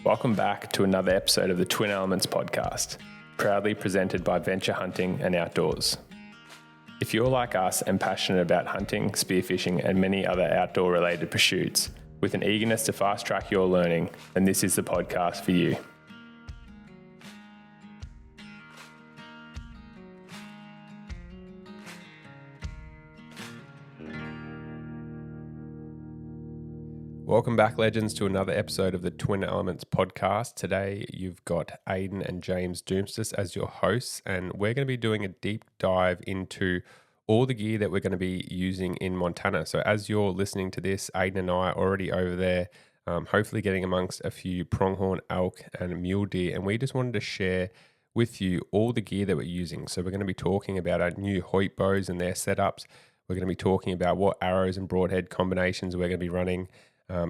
Welcome back to another episode of the Twin Elements podcast, proudly presented by Venture Hunting and Outdoors. If you're like us and passionate about hunting, spearfishing, and many other outdoor-related pursuits, with an eagerness to fast-track your learning, then this is the podcast for you. Welcome back, legends, to another episode of the Twin Elements podcast. Today, you've got Ayden and James Doumtsis as your hosts, and we're going to be doing a deep dive into all the gear that we're going to be using in Montana. So as you're listening to this, Ayden and I are already over there, hopefully getting amongst a few pronghorn, elk, and mule deer, and we just wanted to share with you all the gear that we're using. So we're going to be talking about our new hoyt bows and their setups. We're going to be talking about what arrows and broadhead combinations we're going to be running,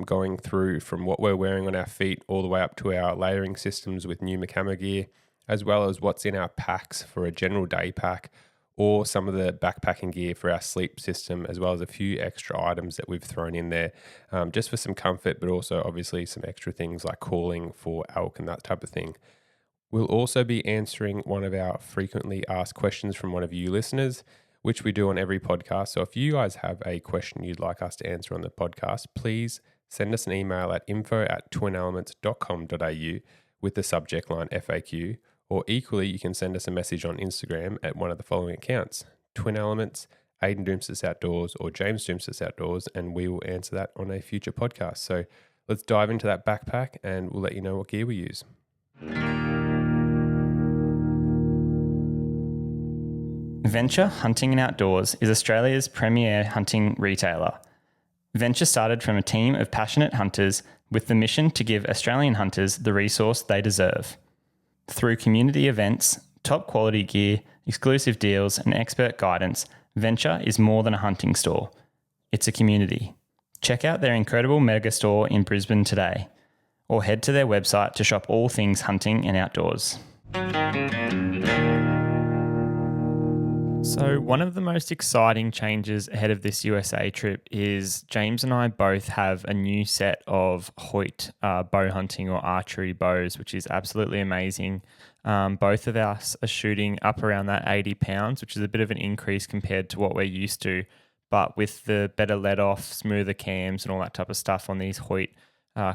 going through from what we're wearing on our feet all the way up to our layering systems with new camo gear, as well as what's in our packs for a general day pack or some of the backpacking gear for our sleep system, as well as a few extra items that we've thrown in there just for some comfort, but also obviously some extra things like calling for elk and that type of thing. We'll also be answering one of our frequently asked questions from one of you listeners, which we do on every podcast. So if you guys have a question you'd like us to answer on the podcast, please send us an email at info@twinelements.com.au with the subject line FAQ, or equally, you can send us a message on Instagram at one of the following accounts: Twin Elements, Ayden Doumtsis Outdoors, or James Doumtsis Outdoors, and we will answer that on a future podcast. So let's dive into that backpack and we'll let you know what gear we use. Venture Hunting and Outdoors is Australia's premier hunting retailer. Venture started from a team of passionate hunters with the mission to give Australian hunters the resource they deserve. Through community events, top quality gear, exclusive deals, and expert guidance, Venture is more than a hunting store. It's a community. Check out their incredible mega store in Brisbane today, or head to their website to shop all things hunting and outdoors. So one of the most exciting changes ahead of this USA trip is James and I both have a new set of hoyt bow hunting or archery bows, which is absolutely amazing. Both of us are shooting up around that 80 pounds, which is a bit of an increase compared to what we're used to. But with the better let off, smoother cams and all that type of stuff on these hoyt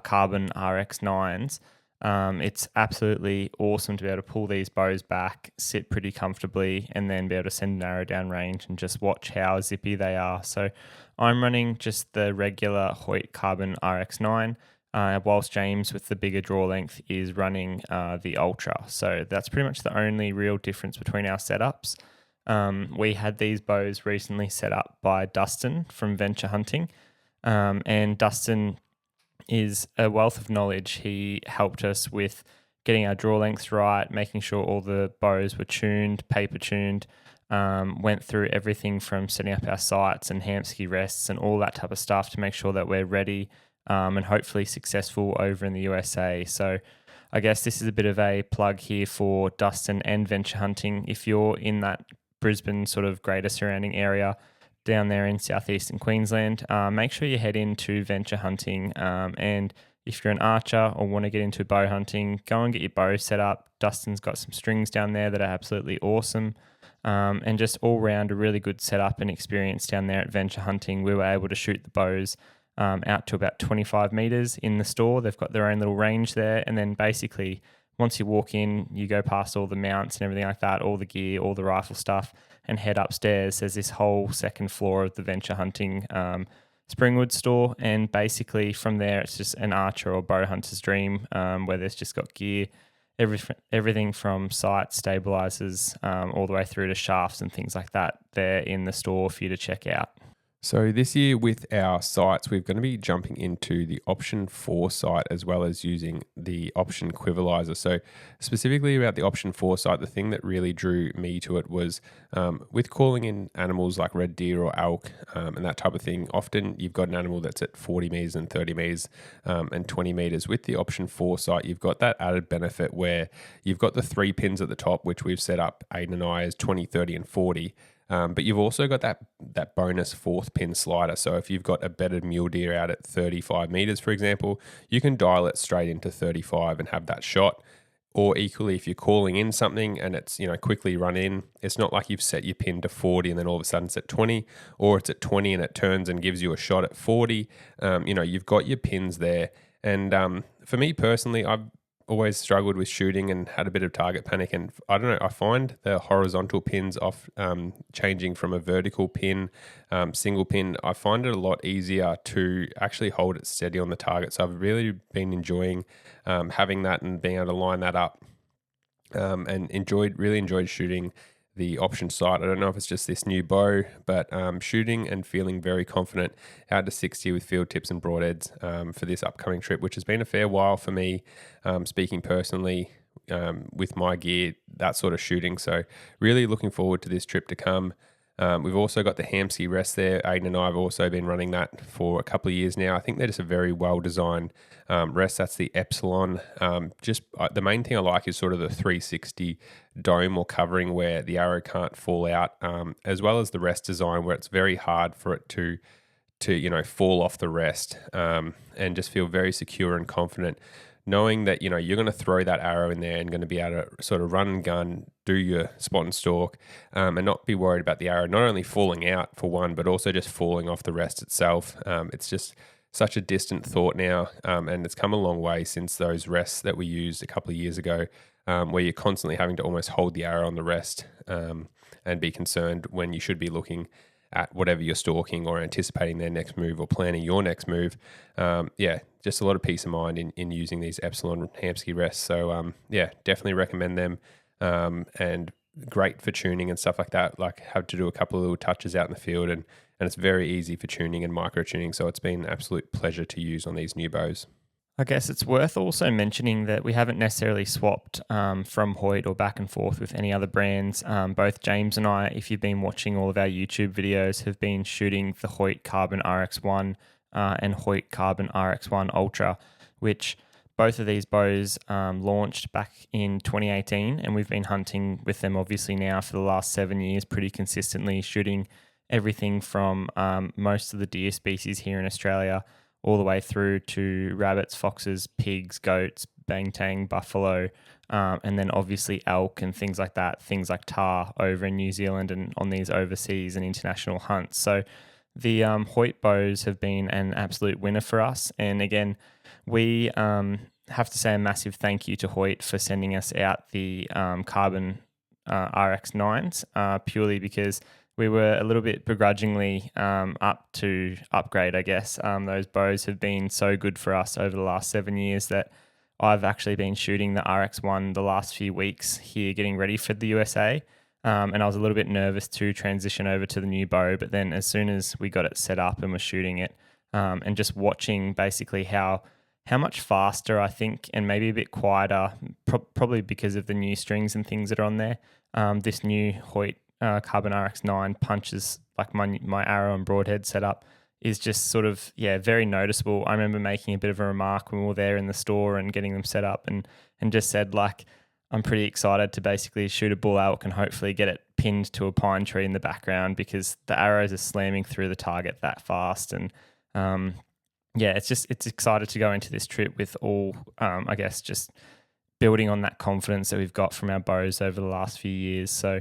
carbon RX9s, it's absolutely awesome to be able to pull these bows back, sit pretty comfortably, and then be able to send an arrow down range and just watch how zippy they are. So I'm running just the regular hoyt carbon RX9, whilst James with the bigger draw length is running the Ultra. So that's pretty much the only real difference between our setups. We had these bows recently set up by Dustin from Venture Hunting, and Dustin is a wealth of knowledge. He helped us with getting our draw lengths right, making sure all the bows were tuned, paper tuned, went through everything from setting up our sights and hamski rests and all that type of stuff to make sure that we're ready and hopefully successful over in the USA. So I guess this is a bit of a plug here for Dustin and Venture Hunting. If you're in that Brisbane sort of greater surrounding area, down there in southeastern Queensland, make sure you head into Venture Hunting, and if you're an archer or want to get into bow hunting, go and get your bow set up. Dustin's got some strings down there that are absolutely awesome, and just all round a really good setup and experience down there at Venture Hunting. We were able to shoot the bows out to about 25 metres in the store. They've got their own little range there, and then basically once you walk in, you go past all the mounts and everything like that, all the gear, all the rifle stuff, and head upstairs. There's this whole second floor of the Venture Hunting Springwood store, and basically from there it's just an archer or bow hunter's dream, where there's just got gear, everything from sights, stabilizers, all the way through to shafts and things like that there in the store for you to check out. So this year with our sights, we're going to be jumping into the option 4 sight as well as using the option quiverizer. So specifically about the option 4 sight, the thing that really drew me to it was with calling in animals like red deer or elk and that type of thing, often you've got an animal that's at 40 meters and 30 meters and 20 meters. With the option 4 sight, you've got that added benefit where you've got the 3 pins at the top, which we've set up, Ayden and I, as 20, 30 and 40. But you've also got that bonus fourth pin slider. So if you've got a bedded mule deer out at 35 meters, for example, you can dial it straight into 35 and have that shot. Or equally, if you're calling in something and it's, quickly run in, it's not like you've set your pin to 40 and then all of a sudden it's at 20, or it's at 20 and it turns and gives you a shot at 40. You've got your pins there. And for me personally, I've always struggled with shooting and had a bit of target panic. And I don't know, I find the horizontal pins off changing from a vertical pin, single pin, I find it a lot easier to actually hold it steady on the target. So I've really been enjoying having that and being able to line that up, and really enjoyed shooting the option sight. I don't know if it's just this new bow, but shooting and feeling very confident out to 60 with field tips and broadheads for this upcoming trip, which has been a fair while for me, speaking personally, with my gear, that sort of shooting. So really looking forward to this trip to come. We've also got the Hamsky rest there. Ayden and I have also been running that for a couple of years now. I think they're just a very well-designed rest. That's the Epsilon. The main thing I like is sort of the 360 dome or covering where the arrow can't fall out, as well as the rest design where it's very hard for it to fall off the rest, and just feel very secure and confident, knowing that you're going to throw that arrow in there and going to be able to sort of run and gun, do your spot and stalk, and not be worried about the arrow not only falling out for one, but also just falling off the rest itself. It's just such a distant thought now, and it's come a long way since those rests that we used a couple of years ago, where you're constantly having to almost hold the arrow on the rest, and be concerned when you should be looking at whatever you're stalking or anticipating their next move or planning your next move. Just a lot of peace of mind in using these Epsilon Hamsky rests. So definitely recommend them, and great for tuning and stuff like that. Like, have to do a couple of little touches out in the field, and it's very easy for tuning and micro tuning. So it's been an absolute pleasure to use on these new bows. I guess it's worth also mentioning that we haven't necessarily swapped from Hoyt or back and forth with any other brands. Both James and I, if you've been watching all of our YouTube videos, have been shooting the Hoyt Carbon RX1 and Hoyt Carbon RX1 Ultra, which both of these bows launched back in 2018, and we've been hunting with them obviously now for the last 7 years pretty consistently, shooting everything from most of the deer species here in Australia all the way through to rabbits, foxes, pigs, goats, bangtang, buffalo, and then obviously elk and things like that, things like tahr over in New Zealand and on these overseas and international hunts. So the Hoyt bows have been an absolute winner for us. And again, we have to say a massive thank you to Hoyt for sending us out the Carbon RX9s, purely because we were a little bit begrudgingly up to upgrade, I guess. Those bows have been so good for us over the last 7 years that I've actually been shooting the RX1 the last few weeks here getting ready for the USA. And I was a little bit nervous to transition over to the new bow, but then as soon as we got it set up and were shooting it, and just watching basically how much faster, I think, and maybe a bit quieter, probably because of the new strings and things that are on there, this new Hoyt Carbon RX9 punches, like my arrow and broadhead setup is just sort of, very noticeable. I remember making a bit of a remark when we were there in the store and getting them set up and just said, like, I'm pretty excited to basically shoot a bull elk and hopefully get it pinned to a pine tree in the background because the arrows are slamming through the target that fast. And it's excited to go into this trip with all, I guess, just building on that confidence that we've got from our bows over the last few years. So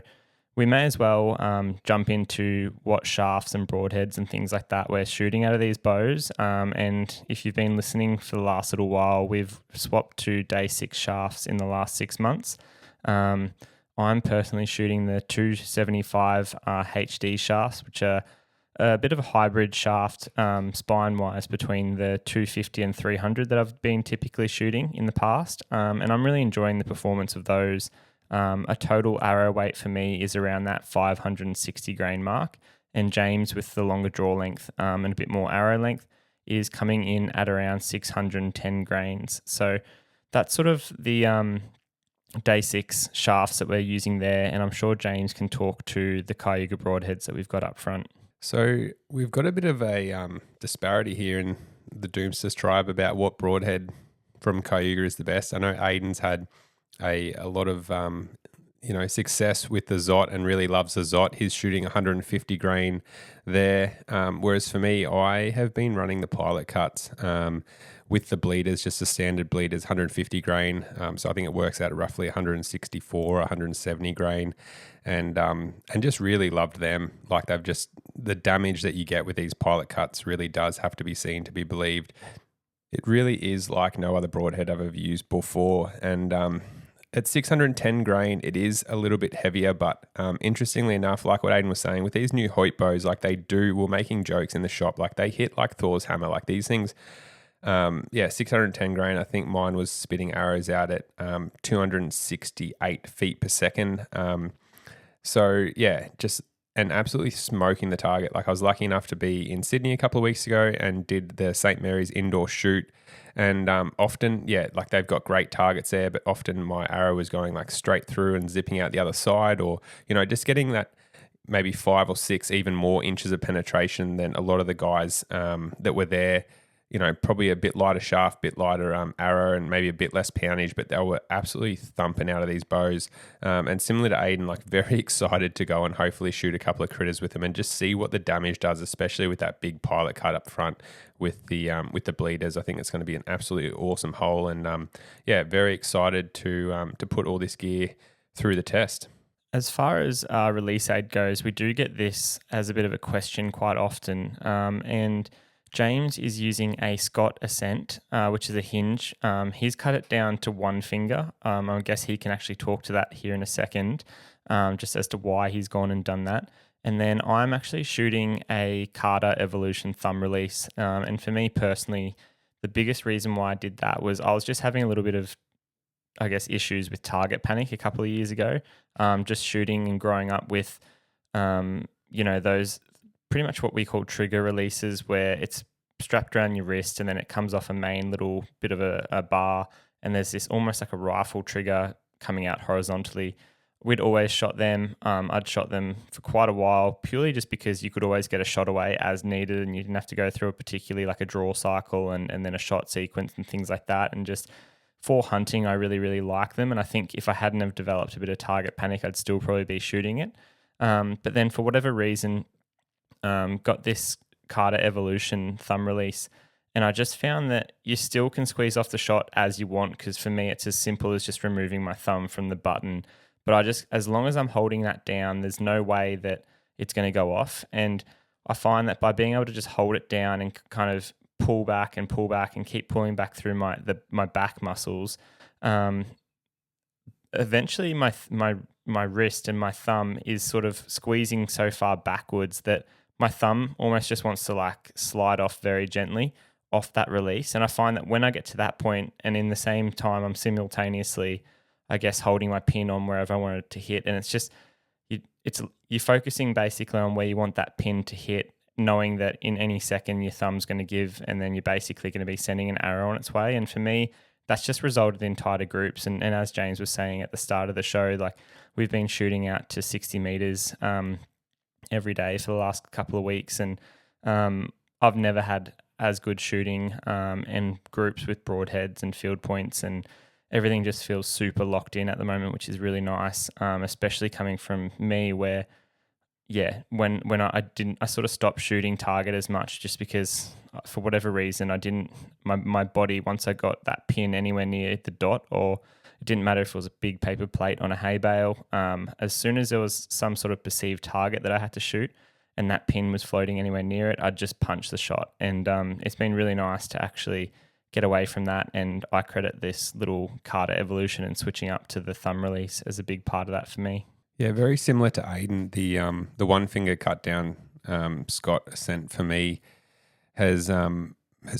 we may as well jump into what shafts and broadheads and things like that we're shooting out of these bows. And if you've been listening for the last little while, we've swapped to day 6 shafts in the last 6 months. I'm personally shooting the 275 HD shafts, which are a bit of a hybrid shaft spine-wise between the 250 and 300 that I've been typically shooting in the past. And I'm really enjoying the performance of those. A total arrow weight for me is around that 560 grain mark, and James, with the longer draw length and a bit more arrow length, is coming in at around 610 grains. So that's sort of the day 6 shafts that we're using there, and I'm sure James can talk to the Cayuga broadheads that we've got up front. So we've got a bit of a disparity here in the Doumtsis tribe about what broadhead from Cayuga is the best. I know Ayden's had a lot of success with the Zot and really loves the Zot. He's shooting 150 grain there. Whereas for me, I have been running the pilot cuts with the bleeders, just the standard bleeders, 150 grain. So I think it works out at roughly 164, 170 grain. And just really loved them. Like the damage that you get with these pilot cuts really does have to be seen to be believed. It really is like no other broadhead I've ever used before. And at 610 grain, it is a little bit heavier, but interestingly enough, like what Ayden was saying, with these new Hoyt bows, like we're making jokes in the shop, like they hit like Thor's hammer, like these things. 610 grain. I think mine was spitting arrows out at 268 feet per second. Just and absolutely smoking the target. Like I was lucky enough to be in Sydney a couple of weeks ago and did the St. Mary's indoor shoot. And often, like they've got great targets there, but often my arrow was going like straight through and zipping out the other side, or, just getting that maybe 5 or 6 even more inches of penetration than a lot of the guys that were there. Probably a bit lighter shaft, bit lighter arrow, and maybe a bit less poundage, but they were absolutely thumping out of these bows. And similar to Ayden, like very excited to go and hopefully shoot a couple of critters with them and just see what the damage does, especially with that big pilot cut up front with the bleeders. I think it's going to be an absolutely awesome hole, and very excited to put all this gear through the test. As far as release aid goes, we do get this as a bit of a question quite often, and James is using a Scott Ascent, which is a hinge. He's cut it down to one finger. I guess he can actually talk to that here in a second, just as to why he's gone and done that. And then I'm actually shooting a Carter Evolution thumb release. And for me personally, the biggest reason why I did that was I was just having a little bit of, I guess, issues with target panic a couple of years ago. Just shooting and growing up with, those pretty much what we call trigger releases, where it's strapped around your wrist and then it comes off a main little bit of a bar, and there's this almost like a rifle trigger coming out horizontally. We'd always shot them. I'd shot them for quite a while, purely just because you could always get a shot away as needed, and you didn't have to go through a particularly like a draw cycle and then a shot sequence and things like that. And just for hunting, I really, really like them. And I think if I hadn't have developed a bit of target panic, I'd still probably be shooting it. But then for whatever reason, got this Carter Evolution thumb release, and I just found that you still can squeeze off the shot as you want, because for me it's as simple as just removing my thumb from the button. But as long as I'm holding that down, there's no way that it's going to go off. And I find that by being able to just hold it down and kind of pull back and keep pulling back through my back muscles, eventually my wrist and my thumb is sort of squeezing so far backwards that my thumb almost just wants to like slide off very gently off that release. And I find that when I get to that point, and in the same time I'm simultaneously, I guess, holding my pin on wherever I want it to hit, and it's just you're focusing basically on where you want that pin to hit, knowing that in any second your thumb's going to give, and then you're basically going to be sending an arrow on its way. And for me, that's just resulted in tighter groups. And as James was saying at the start of the show, like we've been shooting out to 60 meters every day for the last couple of weeks, and I've never had as good shooting and groups with broadheads and field points, and everything just feels super locked in at the moment, which is really nice, especially coming from me where, when I sort of stopped shooting target as much, just because for whatever reason my body, once I got that pin anywhere near the dot, or it didn't matter if it was a big paper plate on a hay bale, as soon as there was some sort of perceived target that I had to shoot and that pin was floating anywhere near it, I'd just punch the shot. And it's been really nice to actually get away from that. And I credit this little Carter Evolution and switching up to the thumb release as a big part of that for me. Yeah, very similar to Ayden. The one finger cut down Scott Ascent for me has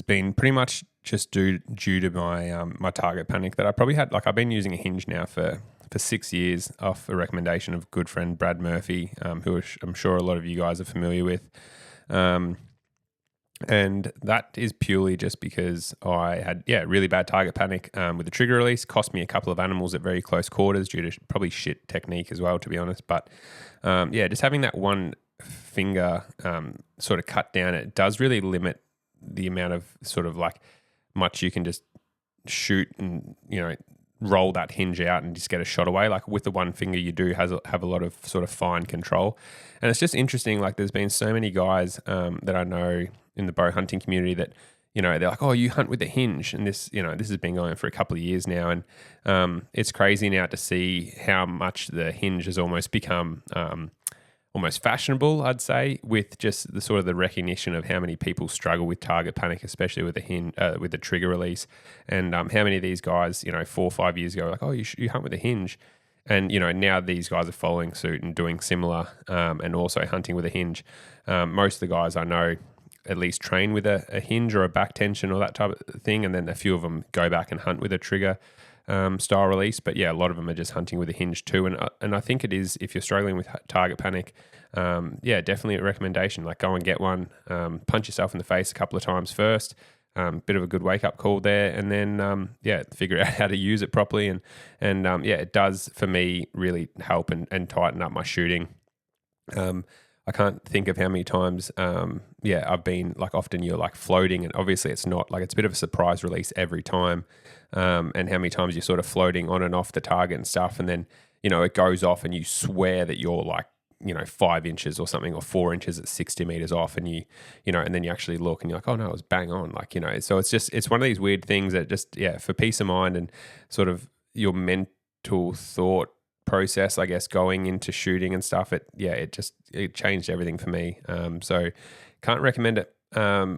been pretty much just due to my my target panic that I probably had. Like I've been using a hinge now for 6 years off a recommendation of good friend Brad Murphy, who I'm sure a lot of you guys are familiar with. And that is purely just because I had, really bad target panic with the trigger release. Cost me a couple of animals at very close quarters due to probably shit technique as well, to be honest. But just having that one finger sort of cut down, it does really limit the amount of sort of like much you can just shoot and, roll that hinge out and just get a shot away. Like with the one finger, you do have a lot of sort of fine control. And it's just interesting. Like there's been so many guys that I know in the bow hunting community that, they're like, oh, you hunt with a hinge. And this has been going for a couple of years now. And it's crazy now to see how much the hinge has almost become almost fashionable, I'd say, with just the sort of the recognition of how many people struggle with target panic, especially with the trigger release. And how many of these guys, 4 or 5 years ago, were like, oh, you hunt with a hinge. And, now these guys are following suit and doing similar and also hunting with a hinge. Most of the guys I know at least train with a hinge or a back tension or that type of thing. And then a few of them go back and hunt with a trigger style release. But yeah, a lot of them are just hunting with a hinge too. And I think it is, if you're struggling with target panic, definitely a recommendation. Like go and get one, punch yourself in the face a couple of times first. Bit of a good wake up call there, and then figure out how to use it properly. And it does for me really help and tighten up my shooting. I can't think of how many times, I've been like, often you're like floating, and obviously it's not like, it's a bit of a surprise release every time. And how many times you're sort of floating on and off the target and stuff, and then it goes off, and you swear that you're like 5 inches or something, or 4 inches at 60 meters off, and and then you actually look and you're like, oh no, it was bang on. Like, so it's one of these weird things that just, for peace of mind and sort of your mental thought process, I guess, going into shooting and stuff, it changed everything for me. So can't recommend it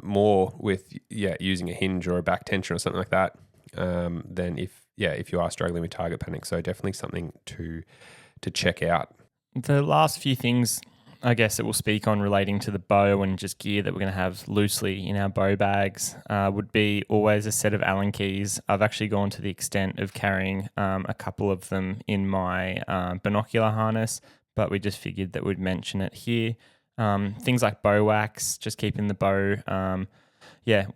more with using a hinge or a back tension or something like that than if you are struggling with target panic. So definitely something to check out. The last few things, I guess, that we'll speak on relating to the bow and just gear that we're going to have loosely in our bow bags would be always a set of Allen keys. I've actually gone to the extent of carrying a couple of them in my binocular harness, but we just figured that we'd mention it here. Things like bow wax, just keeping the bow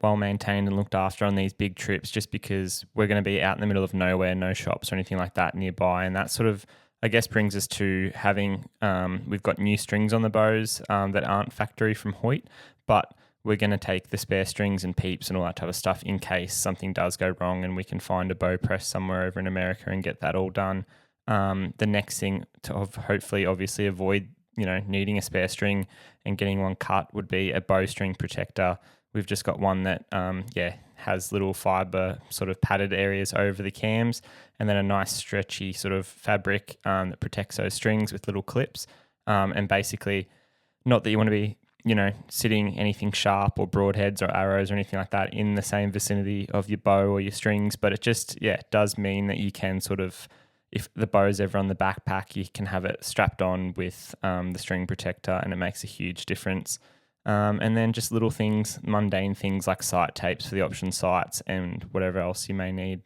well maintained and looked after on these big trips, just because we're going to be out in the middle of nowhere, no shops or anything like that nearby, and that sort of, I guess, brings us to having, we've got new strings on the bows that aren't factory from Hoyt, but we're going to take the spare strings and peeps and all that type of stuff in case something does go wrong and we can find a bow press somewhere over in America and get that all done. The next thing to hopefully obviously avoid, needing a spare string and getting one cut would be a bowstring protector. We've just got one that, has little fiber sort of padded areas over the cams, and then a nice stretchy sort of fabric that protects those strings with little clips. And basically, not that you want to be, sitting anything sharp or broadheads or arrows or anything like that in the same vicinity of your bow or your strings, but it just, does mean that you can sort of, if the bow's ever on the backpack, you can have it strapped on with the string protector, and it makes a huge difference. And then just little things, mundane things like sight tapes for the option sights and whatever else you may need.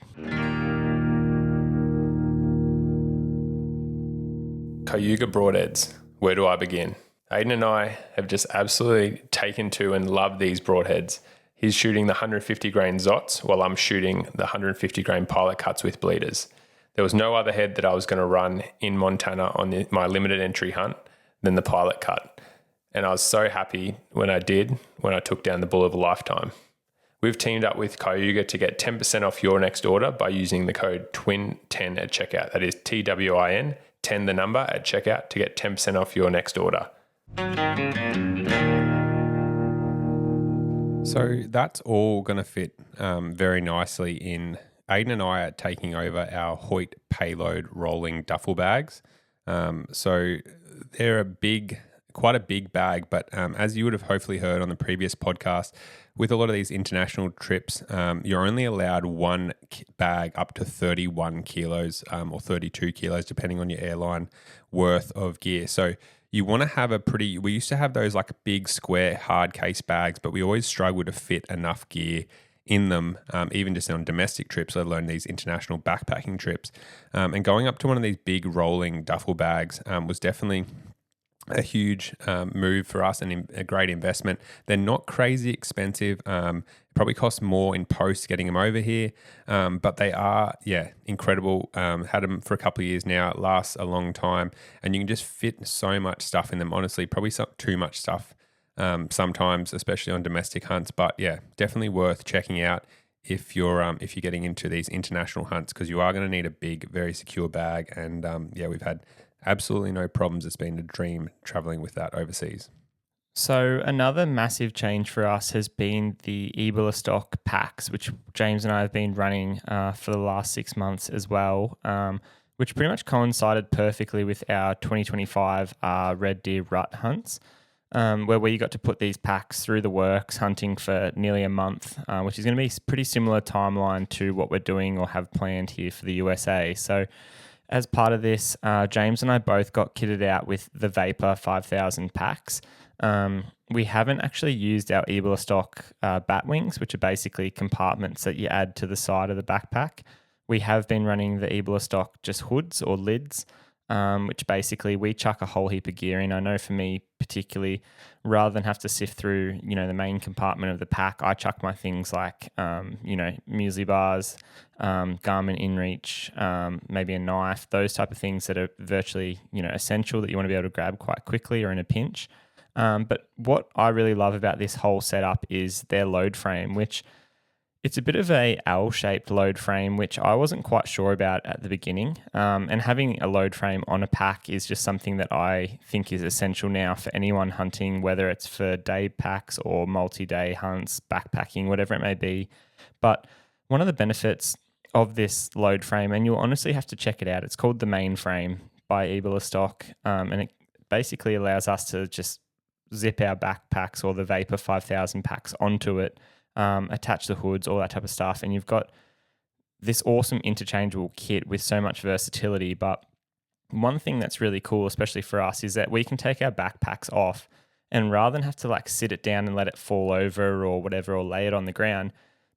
Cayuga broadheads. Where do I begin? Ayden and I have just absolutely taken to and love these broadheads. He's shooting the 150 grain Zots while I'm shooting the 150 grain pilot cuts with bleeders. There was no other head that I was going to run in Montana on my limited entry hunt than the pilot cut. And I was so happy when I took down the bull of a lifetime. We've teamed up with Cayuga to get 10% off your next order by using the code TWIN10 at checkout. That is TWIN, 10 the number at checkout to get 10% off your next order. So that's all going to fit very nicely in. Ayden and I are taking over our Hoyt payload rolling duffel bags. So they're quite a big bag, but as you would have hopefully heard on the previous podcast, with a lot of these international trips, you're only allowed one bag up to 31 kilos or 32 kilos, depending on your airline, worth of gear. So you want to have we used to have those like big square hard case bags, but we always struggled to fit enough gear in them, even just on domestic trips, let alone these international backpacking trips. And going up to one of these big rolling duffel bags was definitely a huge move for us and a great investment. They're not crazy expensive. Probably cost more in post getting them over here, but they are, incredible. Had them for a couple of years now. It lasts a long time, and you can just fit so much stuff in them. Honestly, probably too much stuff sometimes, especially on domestic hunts. But definitely worth checking out if you're getting into these international hunts, because you are going to need a big, very secure bag. And we've had absolutely no problems. It's been a dream traveling with that overseas. So another massive change for us has been the Ebola stock packs, which James and I have been running for the last 6 months as well, which pretty much coincided perfectly with our 2025 red deer rut hunts, where we got to put these packs through the works hunting for nearly a month, which is going to be a pretty similar timeline to what we're doing or have planned here for the USA. So as part of this, James and I both got kitted out with the Vapor 5000 packs. We haven't actually used our Ebola stock bat wings, which are basically compartments that you add to the side of the backpack. We have been running the Ebola stock just hoods or lids, which basically we chuck a whole heap of gear in. I know for me particularly, rather than have to sift through, the main compartment of the pack, I chuck my things like, muesli bars, Garmin InReach, maybe a knife, those type of things that are virtually, essential that you want to be able to grab quite quickly or in a pinch. But what I really love about this whole setup is their load frame, which it's a bit of a L-shaped load frame, which I wasn't quite sure about at the beginning. And having a load frame on a pack is just something that I think is essential now for anyone hunting, whether it's for day packs or multi-day hunts, backpacking, whatever it may be. But one of the benefits of this load frame, and you'll honestly have to check it out, it's called the Main Frame by Ebola Stock, and it basically allows us to just zip our backpacks or the Vapor 5000 packs onto it, attach the hoods, all that type of stuff. And you've got this awesome interchangeable kit with so much versatility. But one thing that's really cool, especially for us, is that we can take our backpacks off and rather than have to sit it down and let it fall over or whatever, or lay it on the ground,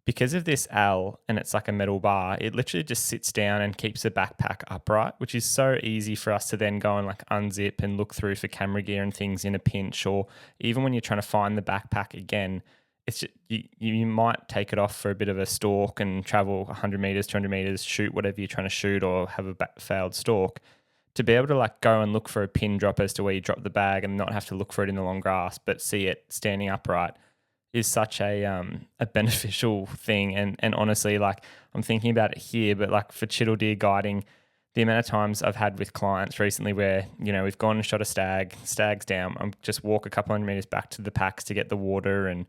because of this L and it's like a metal bar, it literally just sits down and keeps the backpack upright, which is so easy for us to then go and unzip and look through for camera gear and things in a pinch, or even when you're trying to find the backpack again, it's just, you might take it off for a bit of a stalk and travel 100 meters, 200 meters, shoot whatever you're trying to shoot or have a failed stalk. To be able to go and look for a pin drop as to where you drop the bag and not have to look for it in the long grass, but see it standing upright, is such a beneficial thing. And honestly, I'm thinking about it here, but for chittle deer guiding, the amount of times I've had with clients recently where, we've gone and shot a stag's down, I'm just walk a couple hundred meters back to the packs to get the water and,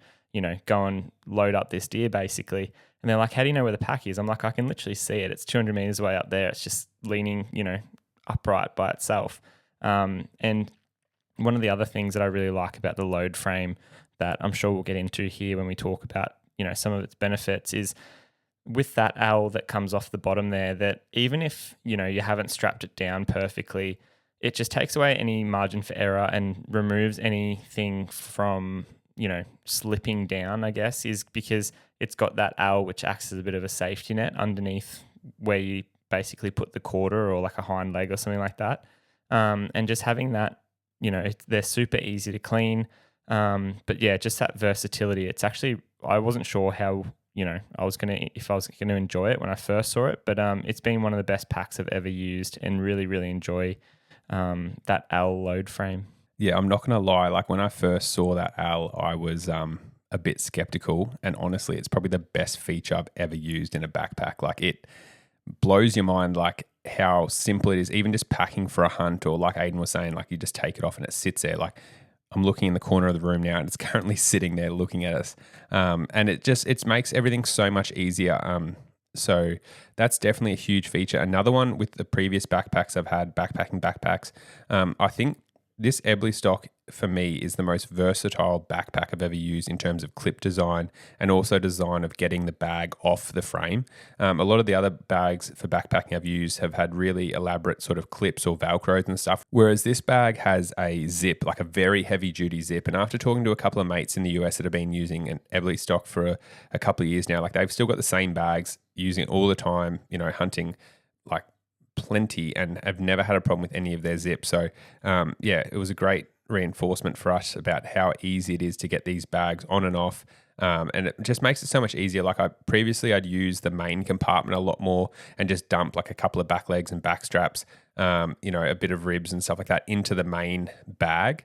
go and load up this deer basically. And they're like, how do you know where the pack is? I'm like, I can literally see it. It's 200 meters away up there. It's just leaning, upright by itself. And one of the other things that I really like about the load frame that I'm sure we'll get into here when we talk about, some of its benefits, is with that L that comes off the bottom there, that even if, you haven't strapped it down perfectly, it just takes away any margin for error and removes anything from, slipping down, I guess, is because it's got that L which acts as a bit of a safety net underneath where you basically put the quarter or a hind leg or something like that. And just having that, they're super easy to clean. But yeah, just that versatility. It's actually, I wasn't sure how, if I was going to enjoy it when I first saw it, but it's been one of the best packs I've ever used and really, really enjoy that L load frame. Yeah, I'm not going to lie. When I first saw that L, I was a bit skeptical. And honestly, it's probably the best feature I've ever used in a backpack. It blows your mind, how simple it is, even just packing for a hunt, or like Ayden was saying, you just take it off and it sits there. I'm looking in the corner of the room now and it's currently sitting there looking at us. And it makes everything so much easier. So that's definitely a huge feature. Another one with the previous backpacks I've had, backpacking backpacks, I think this Ebola stock for me is the most versatile backpack I've ever used in terms of clip design and also design of getting the bag off the frame. A lot of the other bags for backpacking I've used have had really elaborate sort of clips or Velcros and stuff, whereas this bag has a zip, a very heavy duty zip. And after talking to a couple of mates in the US that have been using an Ebola stock for a couple of years now, they've still got the same bags, using it all the time, hunting plenty, and have never had a problem with any of their zip. So it was a great reinforcement for us about how easy it is to get these bags on and off. And it just makes it so much easier. I'd use the main compartment a lot more and just dump a couple of back legs and back straps. a bit of ribs and stuff like that into the main bag,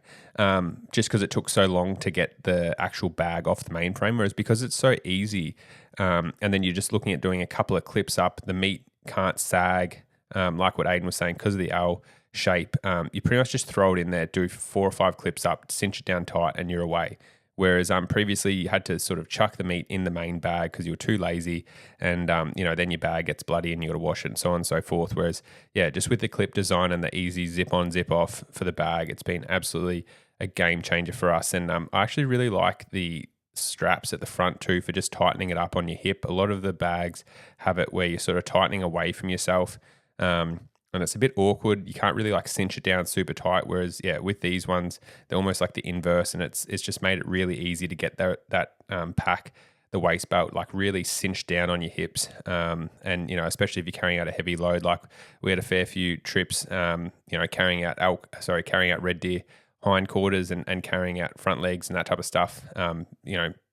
just because it took so long to get the actual bag off the mainframe. Whereas because it's so easy, and then you're just looking at doing a couple of clips up, the meat can't sag, like what Ayden was saying, because of the L shape. You pretty much just throw it in there, do 4 or 5 clips up, cinch it down tight, and you're away. Whereas previously you had to sort of chuck the meat in the main bag because you were too lazy, and then your bag gets bloody and you got to wash it and so on and so forth. Whereas just with the clip design and the easy zip on zip off for the bag, it's been absolutely a game changer for us. And I actually really like the straps at the front too for just tightening it up on your hip. A lot of the bags have it where you're sort of tightening away from yourself. And it's a bit awkward. You can't really like cinch it down super tight. Whereas, with these ones, they're almost like the inverse, and it's just made it really easy to get that pack, the waist belt, like really cinched down on your hips. And especially if you're carrying out a heavy load, like we had a fair few trips, carrying out red deer hindquarters and carrying out front legs and that type of stuff.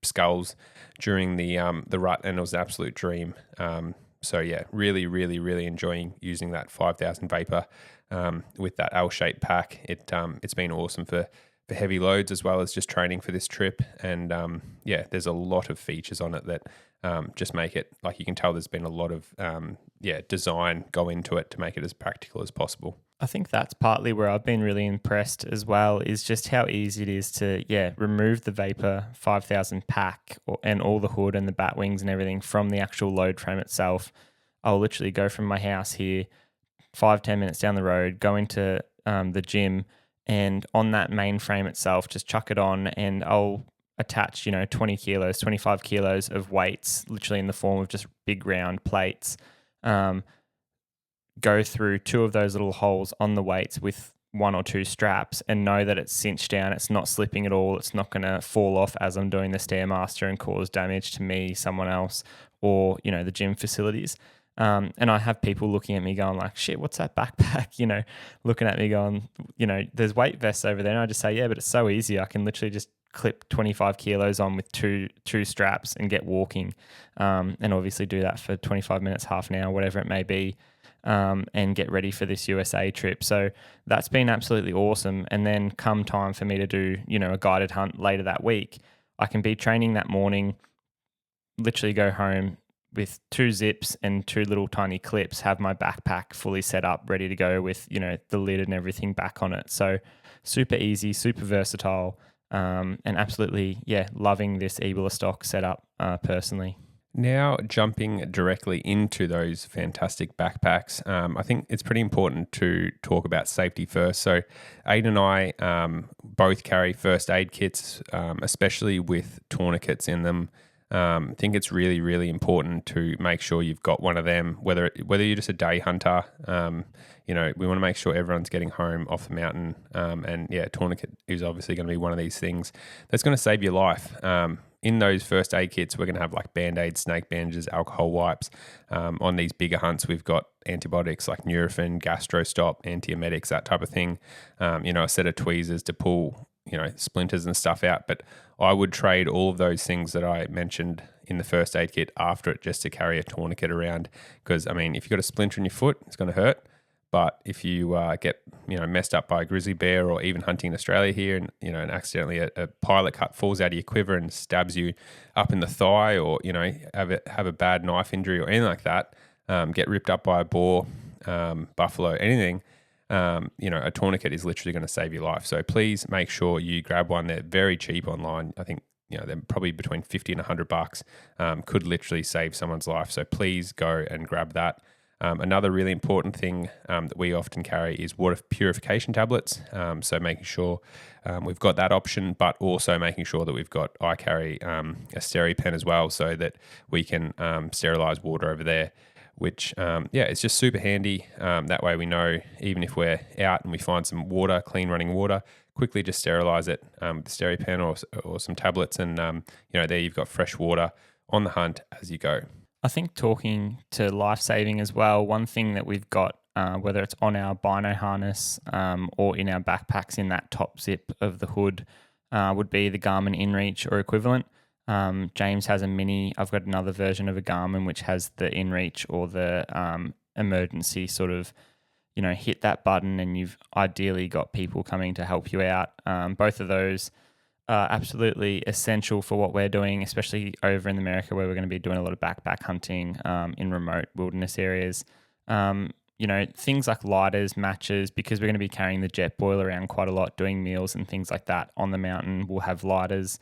Skulls during the rut, and it was an absolute dream. So really, really, really enjoying using that 5,000 Vapor with that L-shaped pack. It's been awesome for heavy loads as well as just training for this trip. And there's a lot of features on it that just make it, like, you can tell there's been a lot of design go into it to make it as practical as possible. I think that's partly where I've been really impressed as well, is just how easy it is to, remove the Vapor 5000 pack and all the hood and the bat wings and everything from the actual load frame itself. I'll literally go from my house here, 5-10 minutes down the road, go into the gym, and on that main frame itself, just chuck it on, and I'll attach, 20 kilos, 25 kilos of weights, literally in the form of just big round plates. Go through 2 of those little holes on the weights with 1 or 2 straps, and know that it's cinched down. It's not slipping at all. It's not going to fall off as I'm doing the Stairmaster and cause damage to me, someone else, or, the gym facilities. And I have people looking at me going like, shit, what's that backpack? Looking at me going, there's weight vests over there. And I just say, yeah, but it's so easy. I can literally just clip 25 kilos on with two straps and get walking. And obviously do that for 25 minutes, half an hour, whatever it may be. And get ready for this USA trip. So that's been absolutely awesome. And then come time for me to do, a guided hunt later that week, I can be training that morning, literally go home with 2 zips and 2 little tiny clips, have my backpack fully set up, ready to go with, the lid and everything back on it. So super easy, super versatile, and absolutely, loving this Ebola stock setup personally. Now, jumping directly into those fantastic backpacks, I think it's pretty important to talk about safety first. So Ayden and I both carry first aid kits, especially with tourniquets in them. I think it's really, really important to make sure you've got one of them, whether you're just a day hunter. We want to make sure everyone's getting home off the mountain. Tourniquet is obviously going to be one of these things that's going to save your life. In those first aid kits, we're going to have like Band-Aids, snake bandages, alcohol wipes. On these bigger hunts, we've got antibiotics like Nurofen, GastroStop, antiemetics, that type of thing. A set of tweezers to pull, splinters and stuff out. But I would trade all of those things that I mentioned in the first aid kit after it just to carry a tourniquet around. Because, if you've got a splinter in your foot, it's going to hurt. But if you get messed up by a grizzly bear, or even hunting in Australia here, and accidentally a pilot cut falls out of your quiver and stabs you up in the thigh, or have a bad knife injury or anything like that, get ripped up by a boar, buffalo, anything, a tourniquet is literally going to save your life. So please make sure you grab one. They're very cheap online. I think they're probably between $50 and $100. Could literally save someone's life. So please go and grab that. Another really important thing that we often carry is water purification tablets. So making sure we've got that option, but also making sure that I carry a SteriPen as well, so that we can sterilize water over there, which, it's just super handy. That way we know, even if we're out and we find some water, clean running water, quickly just sterilize it with the SteriPen or some tablets. And, there you've got fresh water on the hunt as you go. I think talking to life-saving as well, one thing that we've got, whether it's on our bino harness or in our backpacks in that top zip of the hood, would be the Garmin InReach or equivalent. James has a mini. I've got another version of a Garmin which has the InReach or the emergency sort of hit that button and you've ideally got people coming to help you out. Both of those are absolutely essential for what we're doing, especially over in America where we're going to be doing a lot of backpack hunting in remote wilderness areas. Things like lighters, matches, because we're going to be carrying the jet boil around quite a lot, doing meals and things like that on the mountain. We'll have lighters.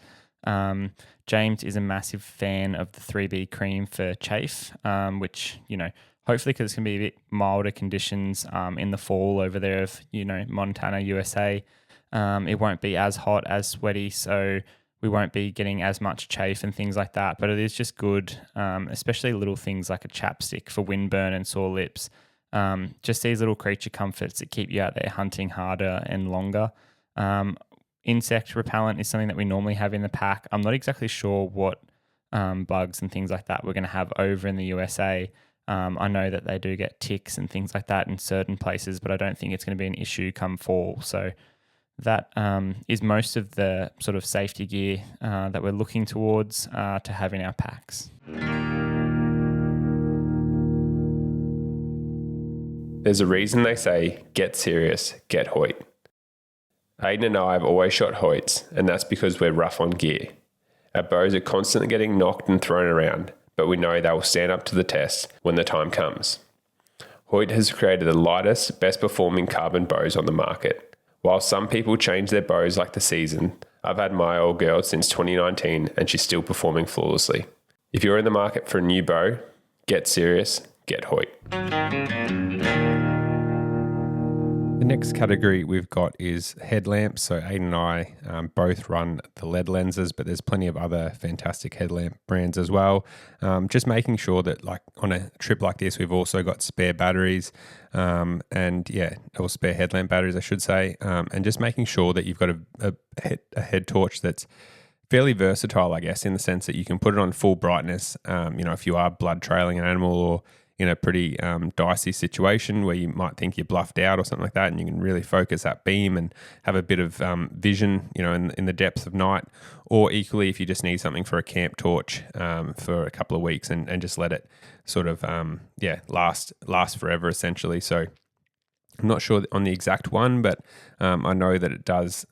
James is a massive fan of the 3B cream for chafe, which, hopefully because it's going to be a bit milder conditions in the fall over there of, Montana, USA. It won't be as hot, as sweaty, so we won't be getting as much chafe and things like that. But it is just good, especially little things like a chapstick for windburn and sore lips. Just these little creature comforts that keep you out there hunting harder and longer. Insect repellent is something that we normally have in the pack. I'm not exactly sure what bugs and things like that we're going to have over in the USA. I know that they do get ticks and things like that in certain places, but I don't think it's going to be an issue come fall. So that is most of the sort of safety gear that we're looking towards to have in our packs. There's a reason they say, get serious, get hoyt. Ayden and I have always shot hoyts, and that's because we're rough on gear. Our bows are constantly getting knocked and thrown around, but we know they will stand up to the test when the time comes. Hoyt has created the lightest, best performing carbon bows on the market. While some people change their bows like the season, I've had my old girl since 2019 and she's still performing flawlessly. If you're in the market for a new bow, get serious, get hoyt. The next category we've got is headlamps. So Ayden and I both run the LED lenses, but there's plenty of other fantastic headlamp brands as well. Just making sure that like on a trip like this, we've also got spare batteries or spare headlamp batteries, I should say. And just making sure that you've got a head torch that's fairly versatile, I guess, in the sense that you can put it on full brightness, if you are blood trailing an animal or in a pretty dicey situation where you might think you're bluffed out or something like that, and you can really focus that beam and have a bit of vision, in the depths of night. Or equally, if you just need something for a camp torch for a couple of weeks and just let it sort of last forever essentially. So I'm not sure on the exact one, but I know that it does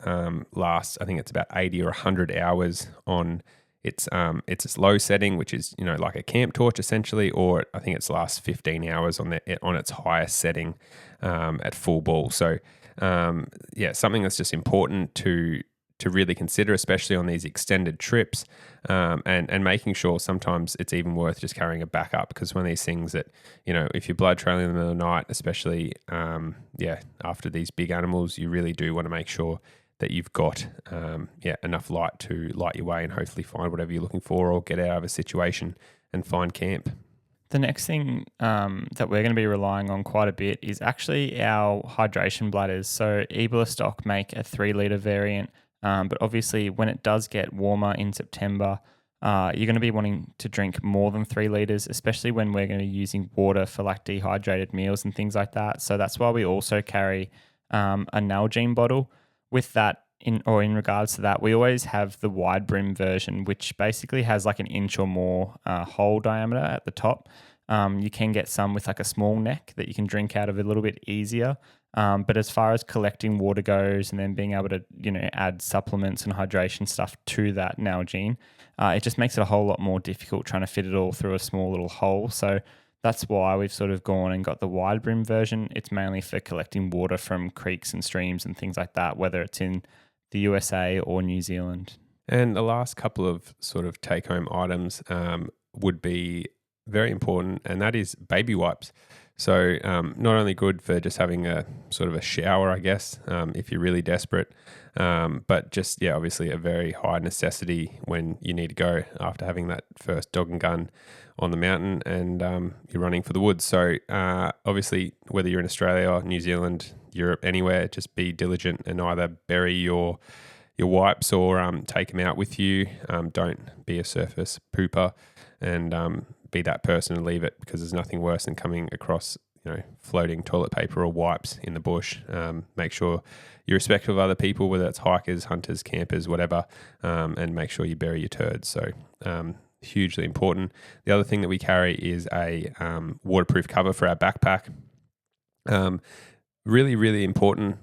last. I think it's about 80 or 100 hours on its low setting, which is like a camp torch essentially, or I think it's lasts 15 hours on its highest setting at full ball. So something that's just important to really consider, especially on these extended trips, and making sure sometimes it's even worth just carrying a backup, because one of these things that if you're blood trailing in the middle of the night, especially after these big animals, you really do want to make sure that you've got enough light to light your way and hopefully find whatever you're looking for, or get out of a situation and find camp. The next thing that we're going to be relying on quite a bit is actually our hydration bladders. So Ebola stock make a 3 litre variant, but obviously when it does get warmer in September, you're going to be wanting to drink more than 3 litres, especially when we're going to be using water for like dehydrated meals and things like that. So that's why we also carry a Nalgene bottle. With that, in regards to that, we always have the wide brim version, which basically has like an inch or more hole diameter at the top. You can get some with like a small neck that you can drink out of a little bit easier. But as far as collecting water goes, and then being able to add supplements and hydration stuff to that Nalgene, it just makes it a whole lot more difficult trying to fit it all through a small little hole. So that's why we've sort of gone and got the wide brim version. It's mainly for collecting water from creeks and streams and things like that, whether it's in the USA or New Zealand. And the last couple of sort of take-home items would be very important, and that is baby wipes. So not only good for just having a sort of a shower, I guess, if you're really desperate, but just, obviously a very high necessity when you need to go after having that first dog and gun on the mountain and you're running for the woods. So obviously, whether you're in Australia or New Zealand, Europe, anywhere, just be diligent and either bury your wipes or take them out with you. Don't be a surface pooper and be that person and leave it, because there's nothing worse than coming across floating toilet paper or wipes in the bush. Make sure you're respectful of other people, whether it's hikers, hunters, campers, whatever, and make sure you bury your turds. So hugely important. The other thing that we carry is a waterproof cover for our backpack. Really, really important.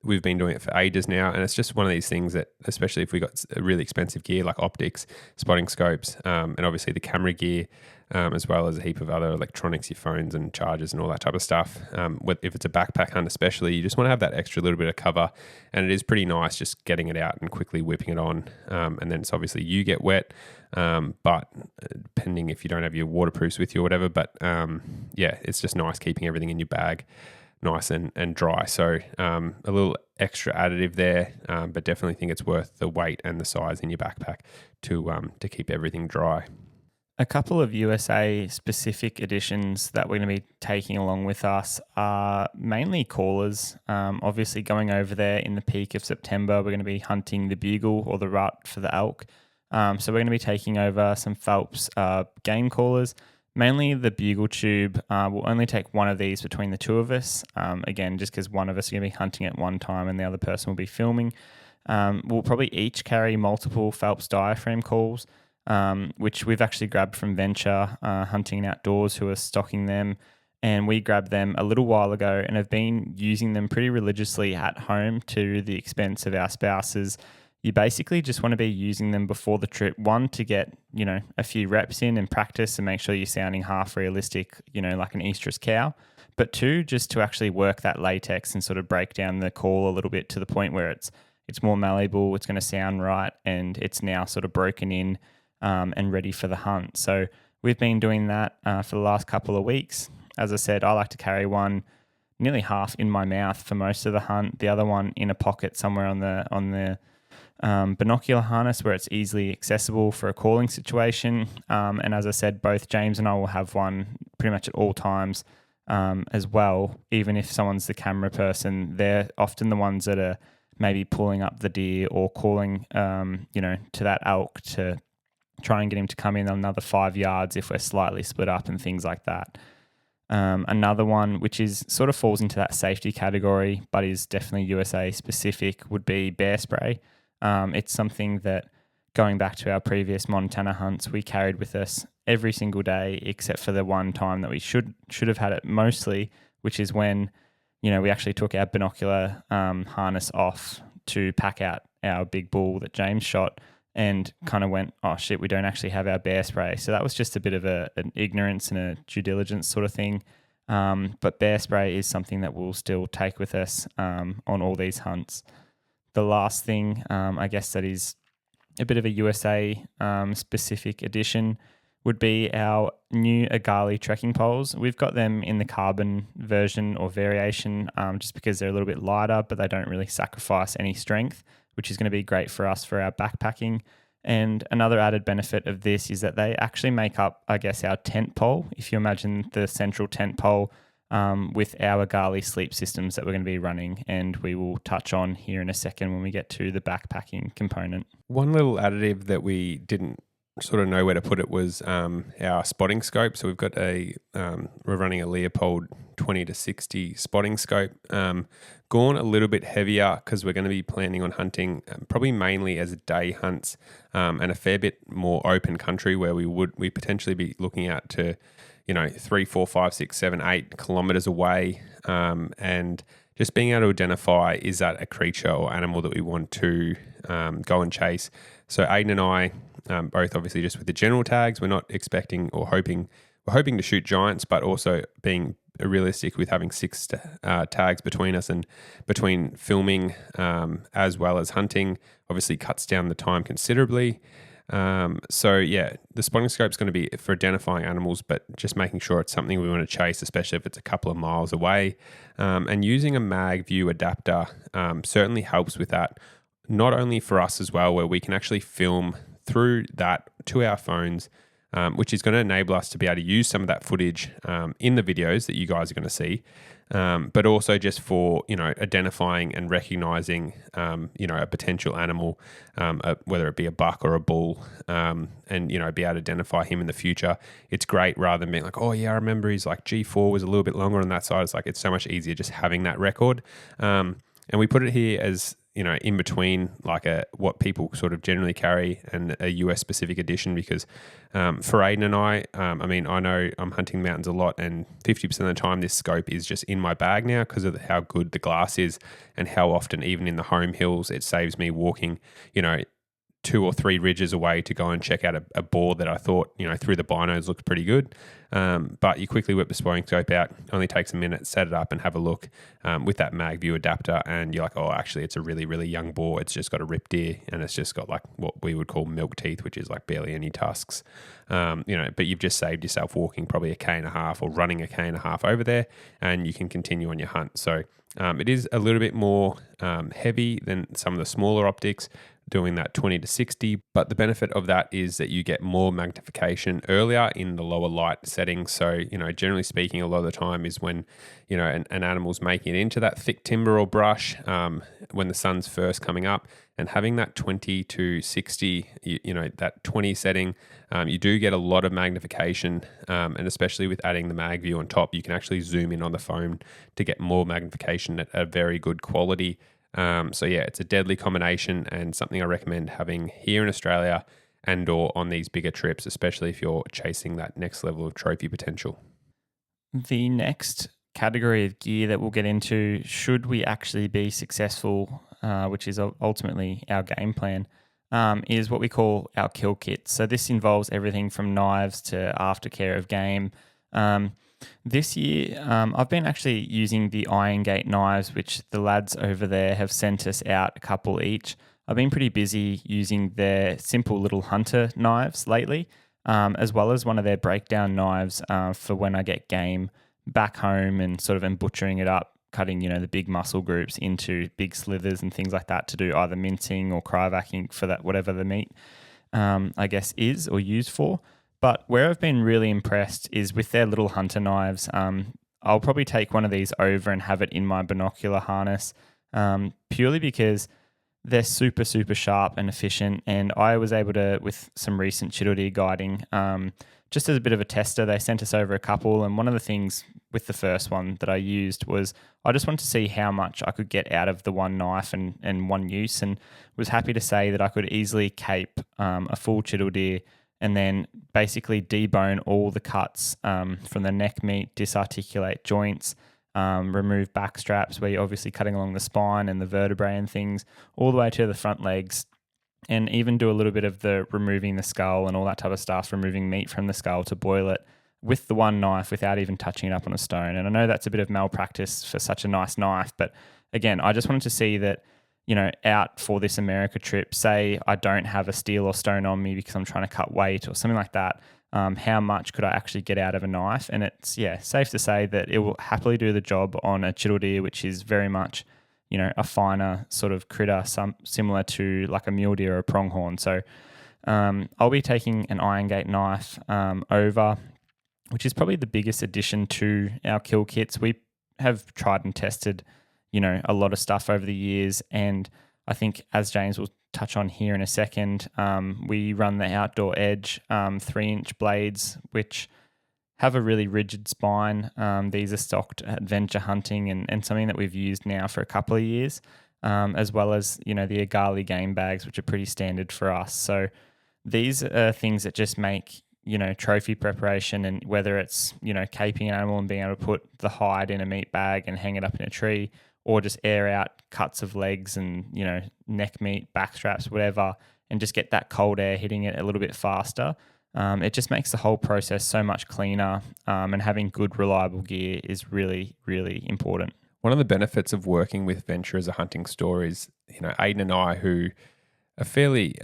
We've been doing it for ages now, and it's just one of these things that, especially if we got really expensive gear like optics, spotting scopes, and obviously the camera gear, as well as a heap of other electronics, your phones and chargers and all that type of stuff. If it's a backpack hunt especially, you just want to have that extra little bit of cover, and it is pretty nice just getting it out and quickly whipping it on. And then it's obviously you get wet, but depending if you don't have your waterproofs with you or whatever. But yeah, it's just nice keeping everything in your bag nice and dry. So a little extra additive there, but definitely think it's worth the weight and the size in your backpack to keep everything dry. A couple of USA specific additions that we're going to be taking along with us are mainly callers. Obviously going over there in the peak of September, we're going to be hunting the bugle or the rut for the elk. So we're going to be taking over some Phelps game callers. Mainly the bugle tube. We'll only take one of these between the two of us. Again, just because one of us is going to be hunting at one time and the other person will be filming. We'll probably each carry multiple Phelps diaphragm calls, which we've actually grabbed from Venture Hunting and Outdoors, who are stocking them. And we grabbed them a little while ago and have been using them pretty religiously at home to the expense of our spouses. You basically just want to be using them before the trip, one, to get, a few reps in and practice and make sure you're sounding half realistic, like an estrus cow. But two, just to actually work that latex and sort of break down the call a little bit to the point where it's more malleable, it's going to sound right, and it's now sort of broken in and ready for the hunt. So we've been doing that for the last couple of weeks. As I said, I like to carry one nearly half in my mouth for most of the hunt, the other one in a pocket somewhere on the binocular harness where it's easily accessible for a calling situation. And as I said, both James and I will have one pretty much at all times as well. Even if someone's the camera person, they're often the ones that are maybe pulling up the deer or calling, to that elk to try and get him to come in another 5 yards if we're slightly split up and things like that. Another one, which is sort of falls into that safety category, but is definitely USA specific, would be bear spray. It's something that, going back to our previous Montana hunts, we carried with us every single day, except for the one time that we should have had it mostly, which is when, we actually took our binocular harness off to pack out our big bull that James shot and kind of went, oh shit, we don't actually have our bear spray. So that was just a bit of an ignorance and a due diligence sort of thing. But bear spray is something that we'll still take with us on all these hunts. The last thing, I guess that is a bit of a USA specific addition, would be our new Agali trekking poles. We've got them in the carbon version or variation just because they're a little bit lighter, but they don't really sacrifice any strength, which is going to be great for us for our backpacking. And another added benefit of this is that they actually make up, I guess, our tent pole. If you imagine the central tent pole, with our Agali sleep systems that we're going to be running, and we will touch on here in a second when we get to the backpacking component. One little additive that we didn't sort of know where to put it was our spotting scope. So we've got we're running a Leopold 20 to 60 spotting scope. Gone a little bit heavier because we're going to be planning on hunting probably mainly as day hunts and a fair bit more open country where we potentially be looking out to 3, 4, 5, 6, 7, 8 kilometers away, and just being able to identify, is that a creature or animal that we want to go and chase. So Ayden and I, both obviously just with the general tags, we're not expecting or hoping to shoot giants, but also being realistic with having 6 tags between us, and between filming as well as hunting obviously cuts down the time considerably. So yeah, the spotting scope is going to be for identifying animals, but just making sure it's something we want to chase, especially if it's a couple of miles away. And using a mag view adapter certainly helps with that, not only for us as well, where we can actually film through that to our phones, which is going to enable us to be able to use some of that footage in the videos that you guys are going to see, but also just for identifying and recognizing a potential animal, whether it be a buck or a bull, and be able to identify him in the future. It's great rather than being like, oh yeah, I remember his like G4 was a little bit longer on that side. It's so much easier just having that record. And we put it here as in between like what people sort of generally carry and a US specific edition, because for Ayden and I know I'm hunting mountains a lot, and 50% of the time this scope is just in my bag now because of how good the glass is and how often, even in the home hills, it saves me walking, 2 or 3 ridges away to go and check out a boar that I thought, through the binos looked pretty good. But you quickly whip the spoiling scope out, only takes a minute, set it up and have a look with that mag view adapter, and you're like, oh, actually it's a really, really young boar. It's just got a ripped ear and it's just got like what we would call milk teeth, which is like barely any tusks. But you've just saved yourself walking probably 1.5 km or running 1.5 km over there, and you can continue on your hunt. So it is a little bit more heavy than some of the smaller optics, doing that 20 to 60, but the benefit of that is that you get more magnification earlier in the lower light settings. So, generally speaking, a lot of the time is when, an animal's making it into that thick timber or brush, when the sun's first coming up, and having that 20 to 60, that 20 setting, you do get a lot of magnification, and especially with adding the mag view on top, you can actually zoom in on the phone to get more magnification at a very good quality. It's a deadly combination, and something I recommend having here in Australia and or on these bigger trips, especially if you're chasing that next level of trophy potential. The next category of gear that we'll get into, should we actually be successful, which is ultimately our game plan, is what we call our kill kit. So this involves everything from knives to aftercare of game. This year, I've been actually using the Iron Gate knives, which the lads over there have sent us out a couple each. I've been pretty busy using their simple little hunter knives lately, as well as one of their breakdown knives for when I get game back home and sort of am butchering it up, cutting, the big muscle groups into big slithers and things like that to do either mincing or cryovacking for that, whatever the meat, I guess, is or used for. But where I've been really impressed is with their little hunter knives. I'll probably take one of these over and have it in my binocular harness, purely because they're super, super sharp and efficient. And I was able to, with some recent chital deer guiding, just as a bit of a tester, they sent us over a couple. And one of the things with the first one that I used was I just wanted to see how much I could get out of the one knife and one use, and was happy to say that I could easily cape a full chital deer and then basically debone all the cuts from the neck meat, disarticulate joints, remove back straps where you're obviously cutting along the spine and the vertebrae and things, all the way to the front legs, and even do a little bit of the removing the skull and all that type of stuff, removing meat from the skull to boil it with the one knife without even touching it up on a stone. And I know that's a bit of malpractice for such a nice knife, but again, I just wanted to see that, out for this America trip, say I don't have a steel or stone on me because I'm trying to cut weight or something like that, how much could I actually get out of a knife? And it's, safe to say that it will happily do the job on a chital deer, which is very much, a finer sort of critter, similar to like a mule deer or a pronghorn. So I'll be taking an Iron Gate knife over, which is probably the biggest addition to our kill kits. We have tried and tested a lot of stuff over the years. And I think, as James will touch on here in a second, we run the Outdoor Edge 3-inch blades, which have a really rigid spine. These are stocked at venture hunting and something that we've used now for a couple of years, as well as, the Agali game bags, which are pretty standard for us. So these are things that just make, trophy preparation, and whether it's, caping an animal and being able to put the hide in a meat bag and hang it up in a tree, or just air out cuts of legs and, neck meat, back straps, whatever, and just get that cold air hitting it a little bit faster. It just makes the whole process so much cleaner, and having good, reliable gear is really, really important. One of the benefits of working with Venture as a hunting store is, Ayden and I, who are fairly,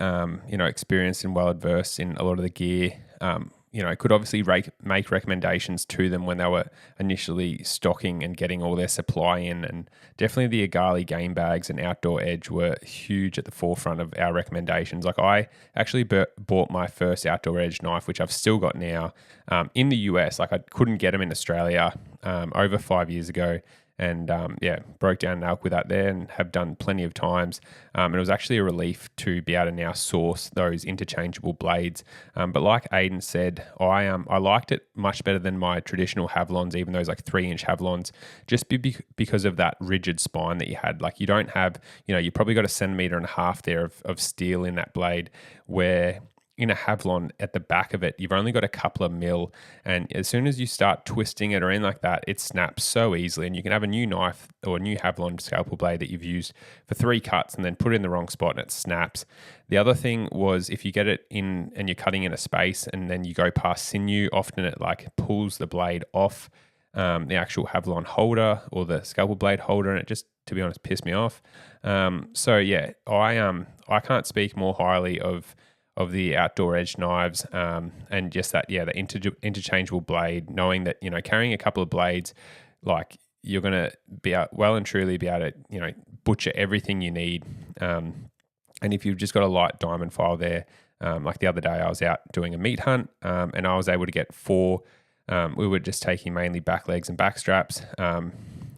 experienced and well-versed in a lot of the gear, could obviously make recommendations to them when they were initially stocking and getting all their supply in. And definitely the Agali game bags and Outdoor Edge were huge at the forefront of our recommendations. Like, I actually bought my first Outdoor Edge knife, which I've still got now, in the US. Like, I couldn't get them in Australia over 5 years ago. and broke down an elk with that there, and have done plenty of times. And it was actually a relief to be able to now source those interchangeable blades. But like Ayden said, I liked it much better than my traditional Havlons, even those like 3-inch Havlons, just because of that rigid spine that you had. Like you don't have, you probably got 1.5 centimeters there of steel in that blade, where in a Havlon at the back of it, you've only got a couple of mil. And as soon as you start twisting it or anything like that, it snaps so easily. And you can have a new knife or a new Havlon scalpel blade that you've used for 3 cuts and then put it in the wrong spot and it snaps. The other thing was, if you get it in and you're cutting in a space and then you go past sinew, often it like pulls the blade off the actual Havlon holder or the scalpel blade holder, and it just, to be honest, pissed me off. I can't speak more highly of the outdoor edge knives, and just that, the interchangeable blade, knowing that, carrying a couple of blades, like you're going to be well and truly be able to, butcher everything you need. And if you've just got a light diamond file there, like the other day I was out doing a meat hunt, and I was able to get 4. We were just taking mainly back legs and back straps,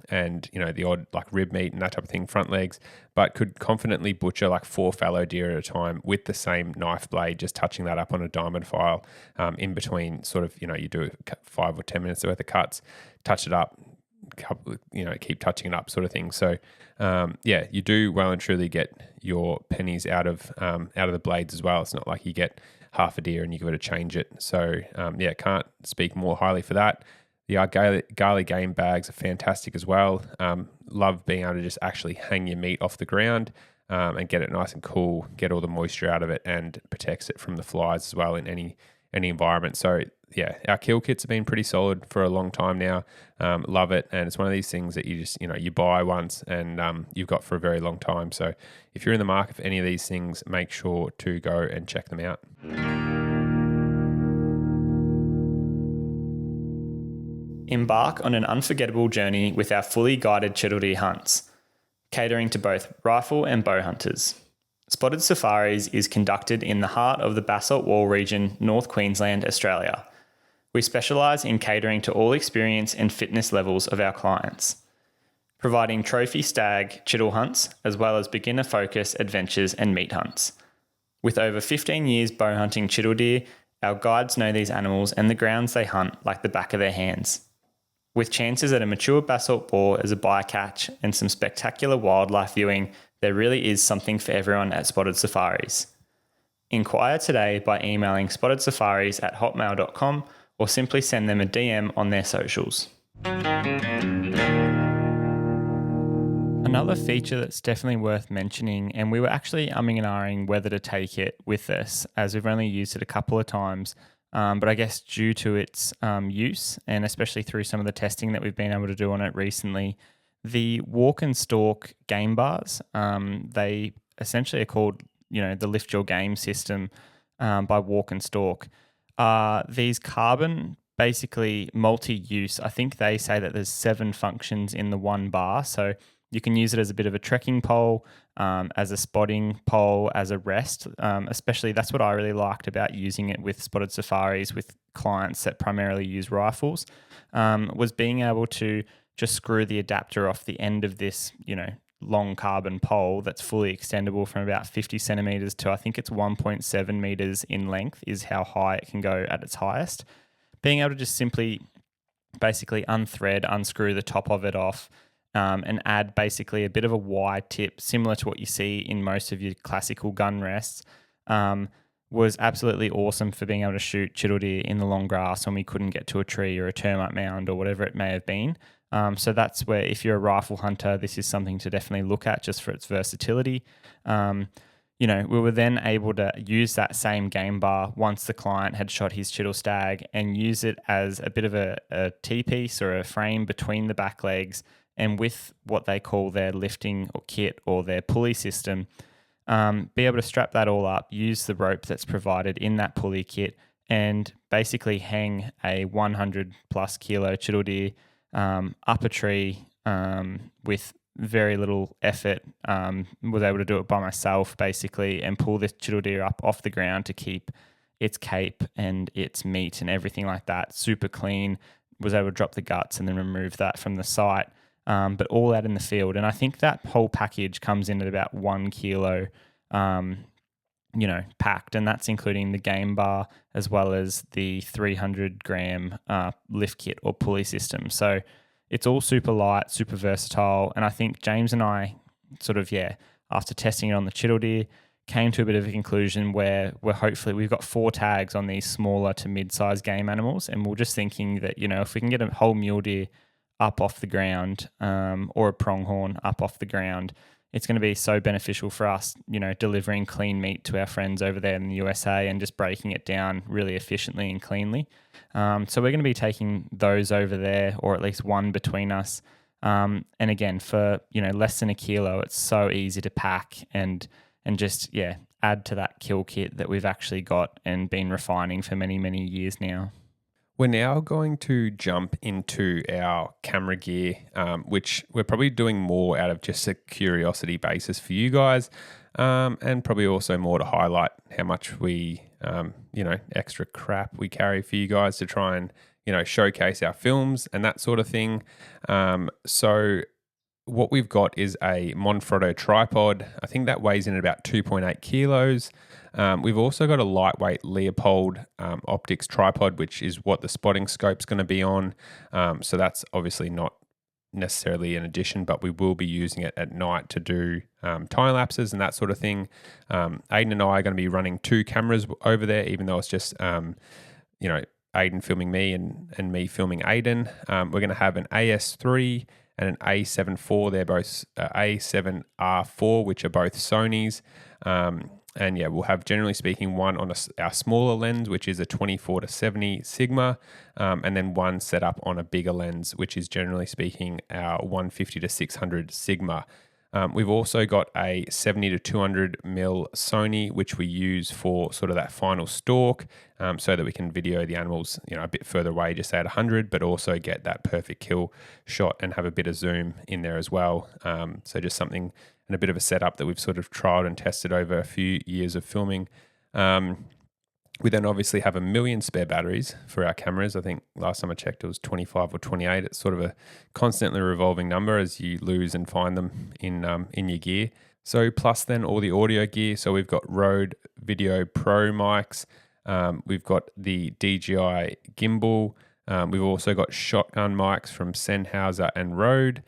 and the odd like rib meat and that type of thing, front legs, but could confidently butcher like 4 fallow deer at a time with the same knife blade, just touching that up on a diamond file, in between sort of, you do 5 or 10 minutes worth of cuts, touch it up, keep touching it up sort of thing. So you do well and truly get your pennies out of the blades as well. It's not like you get half a deer and you give it a change it. So can't speak more highly for that. The Garley game bags are fantastic as well. Love being able to just actually hang your meat off the ground, and get it nice and cool, get all the moisture out of it, and protects it from the flies as well in any environment. So our kill kits have been pretty solid for a long time now. Love it, and it's one of these things that you just you buy once and you've got for a very long time. So if you're in the market for any of these things, make sure to go and check them out. Embark on an unforgettable journey with our fully guided Chiddle Deer hunts, catering to both rifle and bow hunters. Spotted Safaris is conducted in the heart of the Basalt Wall region, North Queensland, Australia. We specialise in catering to all experience and fitness levels of our clients, providing trophy stag chiddle hunts as well as beginner focus adventures and meat hunts. With over 15 years bow hunting chiddle deer, our guides know these animals and the grounds they hunt like the back of their hands. With chances at a mature basalt boar as a bycatch and some spectacular wildlife viewing, there really is something for everyone at Spotted Safaris. Inquire today by emailing spottedsafaris@hotmail.com or simply send them a DM on their socials. Another feature that's definitely worth mentioning, and we were actually umming and ahhing whether to take it with us, as we've only used it a couple of times, but I guess due to its use, and especially through some of the testing that we've been able to do on it recently, the walk and stalk game bars, they essentially are called, the Lift Your Game system by Walk and Stalk. These carbon, basically multi-use. I think they say that there's 7 functions in the one bar, so you can use it as a bit of a trekking pole, as a spotting pole, as a rest. Especially, that's what I really liked about using it with Spotted Safaris with clients that primarily use rifles, was being able to just screw the adapter off the end of this, long carbon pole that's fully extendable from about 50 centimeters to, I think it's 1.7 meters in length is how high it can go at its highest. Being able to just simply basically unscrew the top of it off, and add basically a bit of a wide tip, similar to what you see in most of your classical gun rests, was absolutely awesome for being able to shoot chiddle deer in the long grass when we couldn't get to a tree or a termite mound or whatever it may have been. So that's where, if you're a rifle hunter, this is something to definitely look at just for its versatility. We were then able to use that same game bar once the client had shot his chiddle stag and use it as a bit of a T-piece or a frame between the back legs, and with what they call their lifting or kit or their pulley system, be able to strap that all up, use the rope that's provided in that pulley kit, and basically hang a 100 plus kilo chiddle deer up a tree with very little effort. Was able to do it by myself basically, and pull this chiddle deer up off the ground to keep its cape and its meat and everything like that super clean. Was able to drop the guts and then remove that from the site. but all out in the field. And I think that whole package comes in at about 1 kilo, packed, and that's including the game bar as well as the 300 gram lift kit or pulley system. So it's all super light, super versatile. And I think James and I after testing it on the Chiddle deer, came to a bit of a conclusion where we've got 4 tags on these smaller to mid-sized game animals, and we're just thinking that, if we can get a whole mule deer up off the ground, or a pronghorn up off the ground, it's going to be so beneficial for us, delivering clean meat to our friends over there in the USA and just breaking it down really efficiently and cleanly. So we're going to be taking those over there, or at least one between us. And again, for less than 1 kilo, it's so easy to pack and just add to that kill kit that we've actually got and been refining for many, many years now. We're now going to jump into our camera gear, which we're probably doing more out of just a curiosity basis for you guys, and probably also more to highlight how much we, extra crap we carry for you guys to try and, showcase our films and that sort of thing. So what we've got is a Monfrotto tripod. I think that weighs in at about 2.8 kilos. We've also got a lightweight Leopold optics tripod, which is what the spotting scope's going to be on. So that's obviously not necessarily an addition, but we will be using it at night to do time lapses and that sort of thing. Ayden and I are going to be running 2 cameras over there, even though it's just, Ayden filming me and me filming Ayden. We're going to have an AS3 and an A7 IV. They're both A7R4, which are both Sony's. And we'll have, generally speaking, one on our smaller lens, which is a 24-70 Sigma, and then one set up on a bigger lens, which is, generally speaking, our 150-600 Sigma. We've also got a 70-200 mm Sony, which we use for sort of that final stalk, so that we can video the animals, a bit further away, just say at 100, but also get that perfect kill shot and have a bit of zoom in there as well. So just something and a bit of a setup that we've sort of trialed and tested over a few years of filming. We then obviously have 1 million spare batteries for our cameras. I think last time I checked it was 25 or 28. It's sort of a constantly revolving number as you lose and find them in your gear. So plus then all the audio gear. So we've got Rode Video Pro mics. We've got the DJI gimbal. We've also got shotgun mics from Sennheiser and Rode.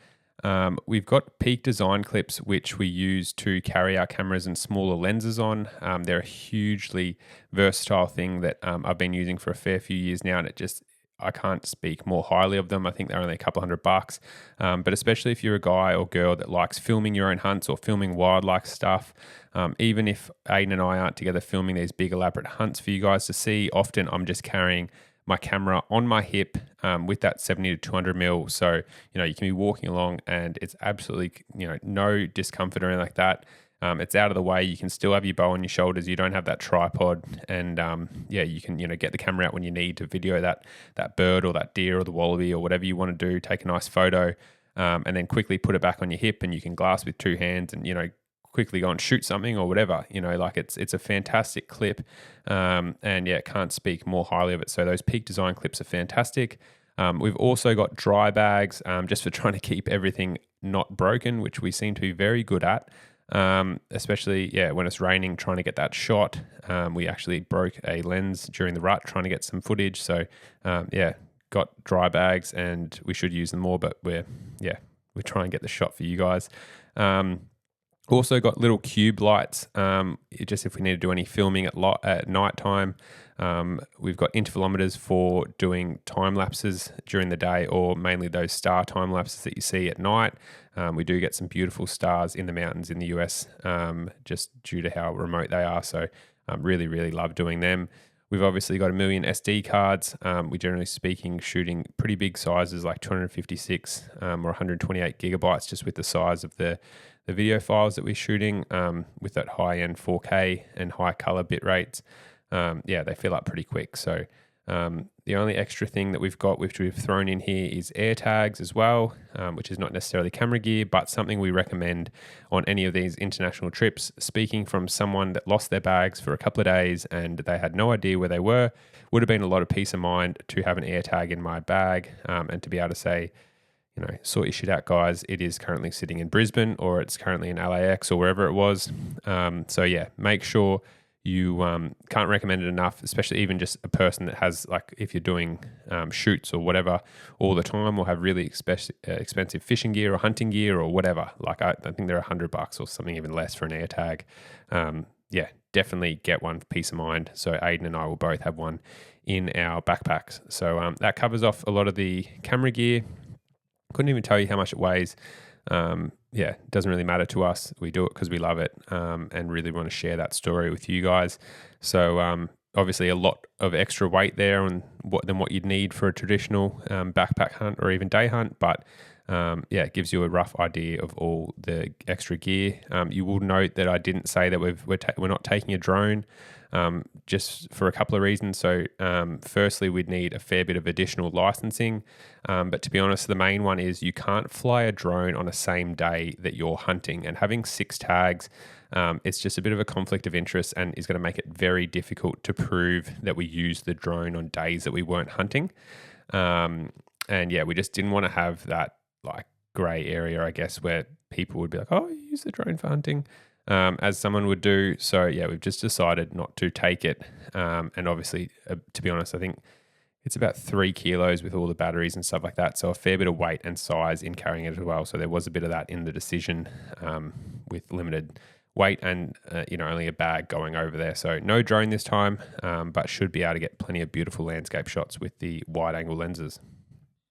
We've got Peak Design clips, which we use to carry our cameras and smaller lenses on. They're a hugely versatile thing that I've been using for a fair few years now, and I can't speak more highly of them. I think they're only a couple $100, but especially if you're a guy or girl that likes filming your own hunts or filming wildlife stuff, even if Ayden and I aren't together filming these big elaborate hunts for you guys to see, often I'm just carrying my camera on my hip with that 70-200 mm. So, you can be walking along and it's absolutely, no discomfort or anything like that. It's out of the way. You can still have your bow on your shoulders. You don't have that tripod. And you can, get the camera out when you need to video that bird or that deer or the wallaby or whatever you want to do. Take a nice photo and then quickly put it back on your hip, and you can grasp with 2 hands and, quickly go and shoot something or whatever, it's a fantastic clip. Can't speak more highly of it. So those Peak Design clips are fantastic. We've also got dry bags, just for trying to keep everything not broken, which we seem to be very good at. Especially when it's raining, trying to get that shot. We actually broke a lens during the rut trying to get some footage. So got dry bags, and we should use them more, but we try and get the shot for you guys. Also got little cube lights, just if we need to do any filming at night time. We've got intervalometers for doing time lapses during the day, or mainly those star time lapses that you see at night. We do get some beautiful stars in the mountains in the US, just due to how remote they are. So really, really love doing them. We've obviously got 1 million SD cards. We generally speaking shooting pretty big sizes like 256 or 128 gigabytes, just with the size of the video files that we're shooting, with that high-end 4K and high color bit rates. They fill up pretty quick. So the only extra thing that we've got, which we've thrown in here, is air tags as well, which is not necessarily camera gear, but something we recommend on any of these international trips. Speaking from someone that lost their bags for a couple of days and they had no idea where they were, would have been a lot of peace of mind to have an air tag in my bag, and to be able to say, sort your shit out, guys. It is currently sitting in Brisbane, or it's currently in LAX, or wherever it was. So yeah, make sure you can't recommend it enough, especially even just a person that has, like, if you're doing shoots or whatever all the time, or have really expensive fishing gear or hunting gear or whatever. Like I think they're $100 or something even less for an air tag. Yeah, definitely get one for peace of mind. So Ayden and I will both have one in our backpacks. So that covers off a lot of the camera gear. Couldn't even tell you how much it weighs. Yeah, it doesn't really matter to us. We do it because we love it, and really want to share that story with you guys. So obviously a lot of extra weight there than what you'd need for a traditional backpack hunt or even day hunt. But yeah, it gives you a rough idea of all the extra gear. You will note that I didn't say that we're not taking a drone. Just for a couple of reasons. So firstly, we'd need a fair bit of additional licensing. But to be honest, the main one is you can't fly a drone on the same day that you're hunting. And having 6 tags, it's just a bit of a conflict of interest and is going to make it very difficult to prove that we used the drone on days that we weren't hunting. And yeah, we just didn't want to have that like grey area, I guess, where people would be like, oh, you use the drone for hunting. As someone would do. So yeah, we've just decided not to take it. And obviously, to be honest, I think it's about 3 kilos with all the batteries and stuff like that. So a fair bit of weight and size in carrying it as well. So there was a bit of that in the decision with limited weight and only a bag going over there. So no drone this time, but should be able to get plenty of beautiful landscape shots with the wide angle lenses.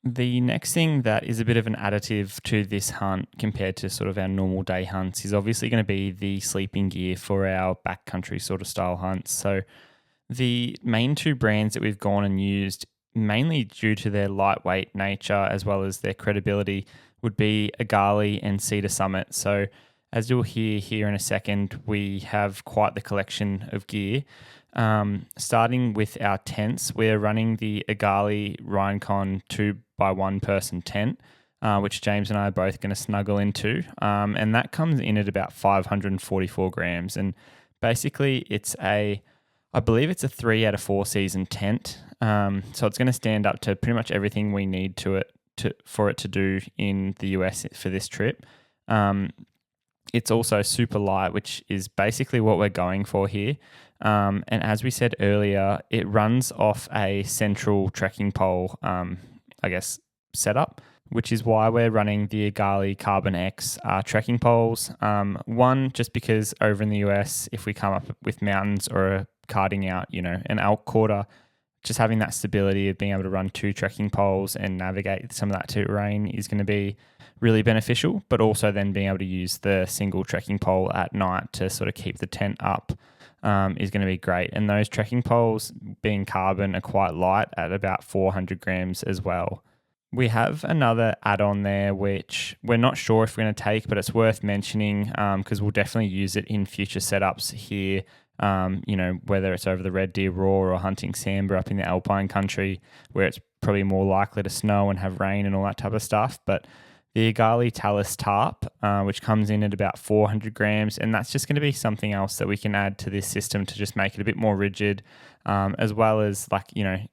The next thing that is a bit of an additive to this hunt compared to sort of our normal day hunts is obviously going to be the sleeping gear for our backcountry sort of style hunts. So the main 2 brands that we've gone and used, mainly due to their lightweight nature as well as their credibility, would be Agali and Cedar Summit. So as you'll hear here in a second, we have quite the collection of gear. Starting with our tents, we're running the Agali Rhinecon 2x1 person tent, which James and I are both going to snuggle into. And that comes in at about 544 grams. And basically I believe it's a 3 out of 4 season tent. So it's going to stand up to pretty much everything we need for it to do in the US for this trip. It's also super light, which is basically what we're going for here. And as we said earlier, it runs off a central trekking pole, setup, which is why we're running the Agali Carbon X trekking poles. One, just because over in the US, if we come up with mountains or carting out, an elk quarter, just having that stability of being able to run 2 trekking poles and navigate some of that terrain is going to be really beneficial, but also then being able to use the single trekking pole at night to sort of keep the tent up is going to be great. And those trekking poles, being carbon, are quite light at about 400 grams as well. We have another add-on there, which we're not sure if we're going to take, but it's worth mentioning because we'll definitely use it in future setups here. Whether it's over the Red Deer Roar or hunting sambar up in the Alpine country, where it's probably more likely to snow and have rain and all that type of stuff. But the Agali Talus tarp, which comes in at about 400 grams, and that's just going to be something else that we can add to this system to just make it a bit more rigid, as well as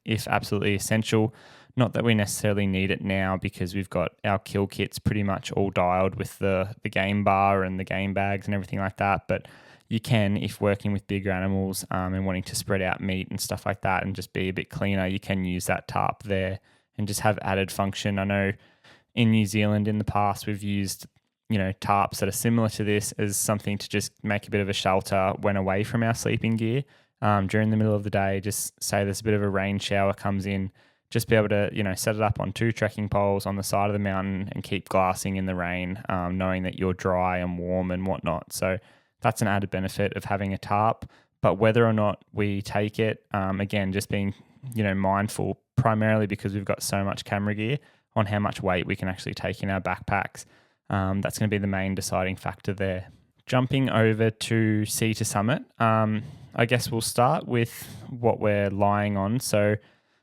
if absolutely essential. Not that we necessarily need it now because we've got our kill kits pretty much all dialed with the game bar and the game bags and everything like that. But you can, if working with bigger animals and wanting to spread out meat and stuff like that and just be a bit cleaner, you can use that tarp there and just have added function. I know in New Zealand in the past, we've used, tarps that are similar to this as something to just make a bit of a shelter when away from our sleeping gear. During the middle of the day, just say there's a bit of a rain shower comes in, just be able to, set it up on 2 trekking poles on the side of the mountain and keep glassing in the rain, knowing that you're dry and warm and whatnot. So that's an added benefit of having a tarp. But whether or not we take it, again, just being, mindful, primarily because we've got so much camera gear, on how much weight we can actually take in our backpacks. That's going to be the main deciding factor there. Jumping over to Cedar Summit, I guess we'll start with what we're lying on. So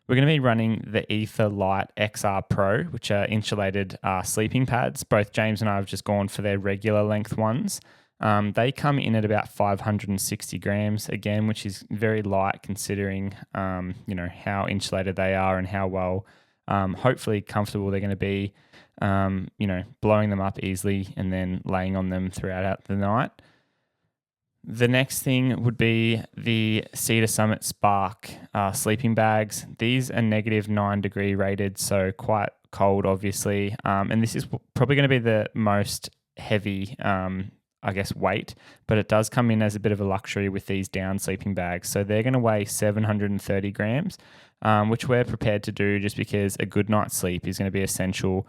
we're going to be running the Ether Light XR Pro, which are insulated sleeping pads. Both James and I have just gone for their regular length ones. They come in at about 560 grams, again, which is very light considering, how insulated they are and how well hopefully comfortable they're going to be, blowing them up easily and then laying on them throughout the night. The next thing would be the Cedar Summit Spark sleeping bags. These are -9 degree rated, so quite cold, obviously. And this is probably going to be the most heavy, weight, but it does come in as a bit of a luxury with these down sleeping bags. So they're going to weigh 730 grams, which we're prepared to do just because a good night's sleep is going to be essential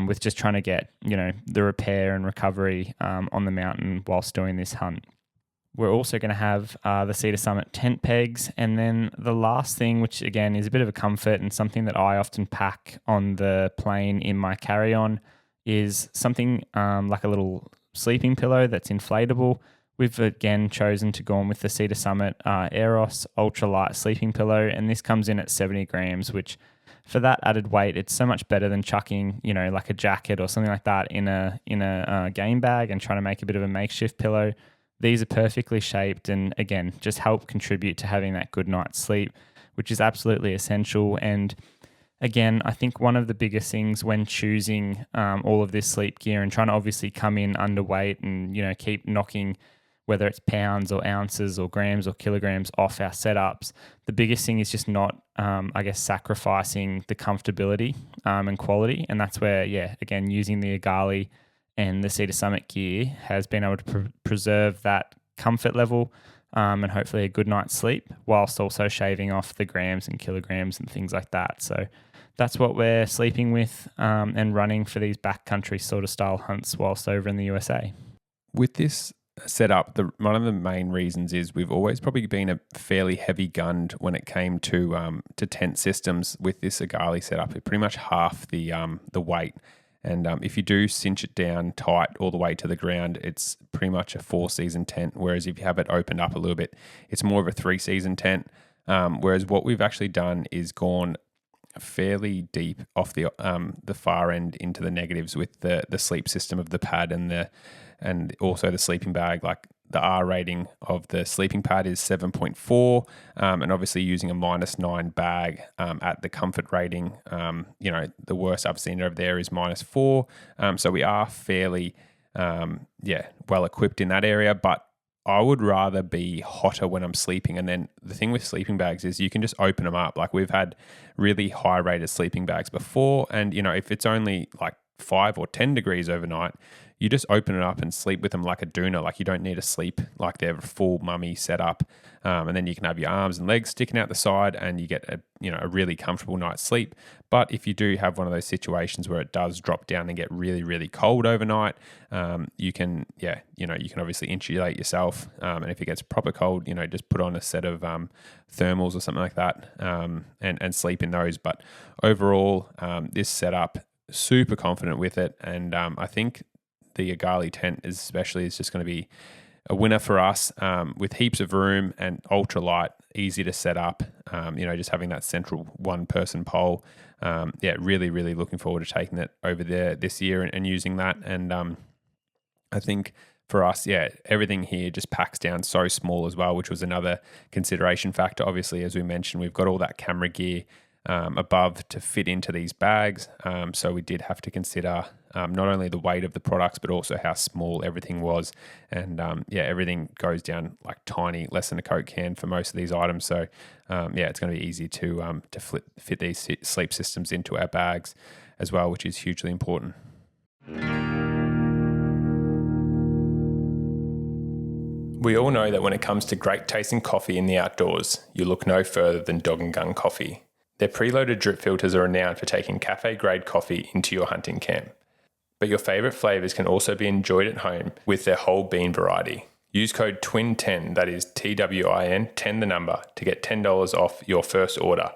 with just trying to get, the repair and recovery on the mountain whilst doing this hunt. We're also going to have the Cedar Summit tent pegs. And then the last thing, which again is a bit of a comfort and something that I often pack on the plane in my carry-on, is something like a little sleeping pillow that's inflatable. We've again chosen to go on with the Cedar Summit Aeros ultralight sleeping pillow. And this comes in at 70 grams, which for that added weight, it's so much better than chucking, like a jacket or something like that in a game bag and trying to make a bit of a makeshift pillow. These are perfectly shaped and, again, just help contribute to having that good night's sleep, which is absolutely essential. And, again, I think one of the biggest things when choosing all of this sleep gear and trying to obviously come in underweight and, keep knocking, whether it's pounds or ounces or grams or kilograms off our setups, the biggest thing is just not, sacrificing the comfortability and quality. And that's where, again, using the Agali and the Cedar Summit gear has been able to preserve that comfort level and hopefully a good night's sleep, whilst also shaving off the grams and kilograms and things like that. So that's what we're sleeping with and running for these backcountry sort of style hunts whilst over in the USA. With this setup, one of the main reasons is we've always probably been a fairly heavy gunned when it came to tent systems. With this Agali setup, it's pretty much half the weight. And if you do cinch it down tight all the way to the ground, it's pretty much a 4-season tent. Whereas if you have it opened up a little bit, it's more of a 3-season tent. Whereas what we've actually done is gone fairly deep off the far end into the negatives with the sleep system of the pad and also the sleeping bag. Like the R rating of the sleeping pad is 7.4, and obviously using a -9 bag at the comfort rating, the worst I've seen over there is -4. So we are fairly, well equipped in that area, but I would rather be hotter when I'm sleeping. And then the thing with sleeping bags is you can just open them up. Like we've had really high rated sleeping bags before, and if it's only like 5 or 10 degrees overnight, you just open it up and sleep with them like a doona. Like you don't need to sleep like they're full mummy setup. And then you can have your arms and legs sticking out the side and you get a really comfortable night's sleep. But if you do have one of those situations where it does drop down and get really, really cold overnight, you can obviously insulate yourself. And if it gets proper cold, just put on a set of thermals or something like that and sleep in those. But overall, this setup, super confident with it. And I think the Agali tent is just going to be a winner for us with heaps of room and ultra light, easy to set up. Just having that central one-person pole. Really, really looking forward to taking it over there this year and using that. And I think for us, everything here just packs down so small as well, which was another consideration factor. Obviously, as we mentioned, we've got all that camera gear above to fit into these bags. So we did have to consider not only the weight of the products, but also how small everything was. And everything goes down like tiny, less than a Coke can for most of these items. So it's going to be easy to fit these sleep systems into our bags as well, which is hugely important. We all know that when it comes to great tasting coffee in the outdoors, you look no further than Dog and Gun Coffee. Their preloaded drip filters are renowned for taking cafe-grade coffee into your hunting camp. But your favourite flavours can also be enjoyed at home with their whole bean variety. Use code TWIN10, that is TWIN, 10 the number, to get $10 off your first order.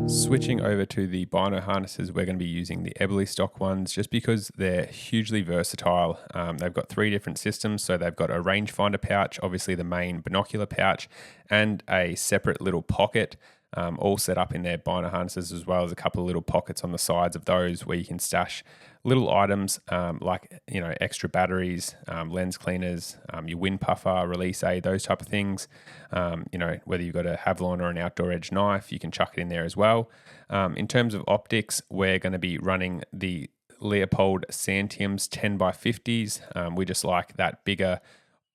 Switching over to the bino harnesses, we're going to be using the Eberle stock ones just because they're hugely versatile. They've got 3 different systems. So they've got a rangefinder pouch, obviously the main binocular pouch, and a separate little pocket all set up in their bino harnesses, as well as a couple of little pockets on the sides of those where you can stash little items like extra batteries, lens cleaners, your wind puffer, release aid, those type of things. Whether you've got a Havilon or an outdoor edge knife, you can chuck it in there as well. In terms of optics, we're going to be running the Leopold Santiums 10x50s. We just like that bigger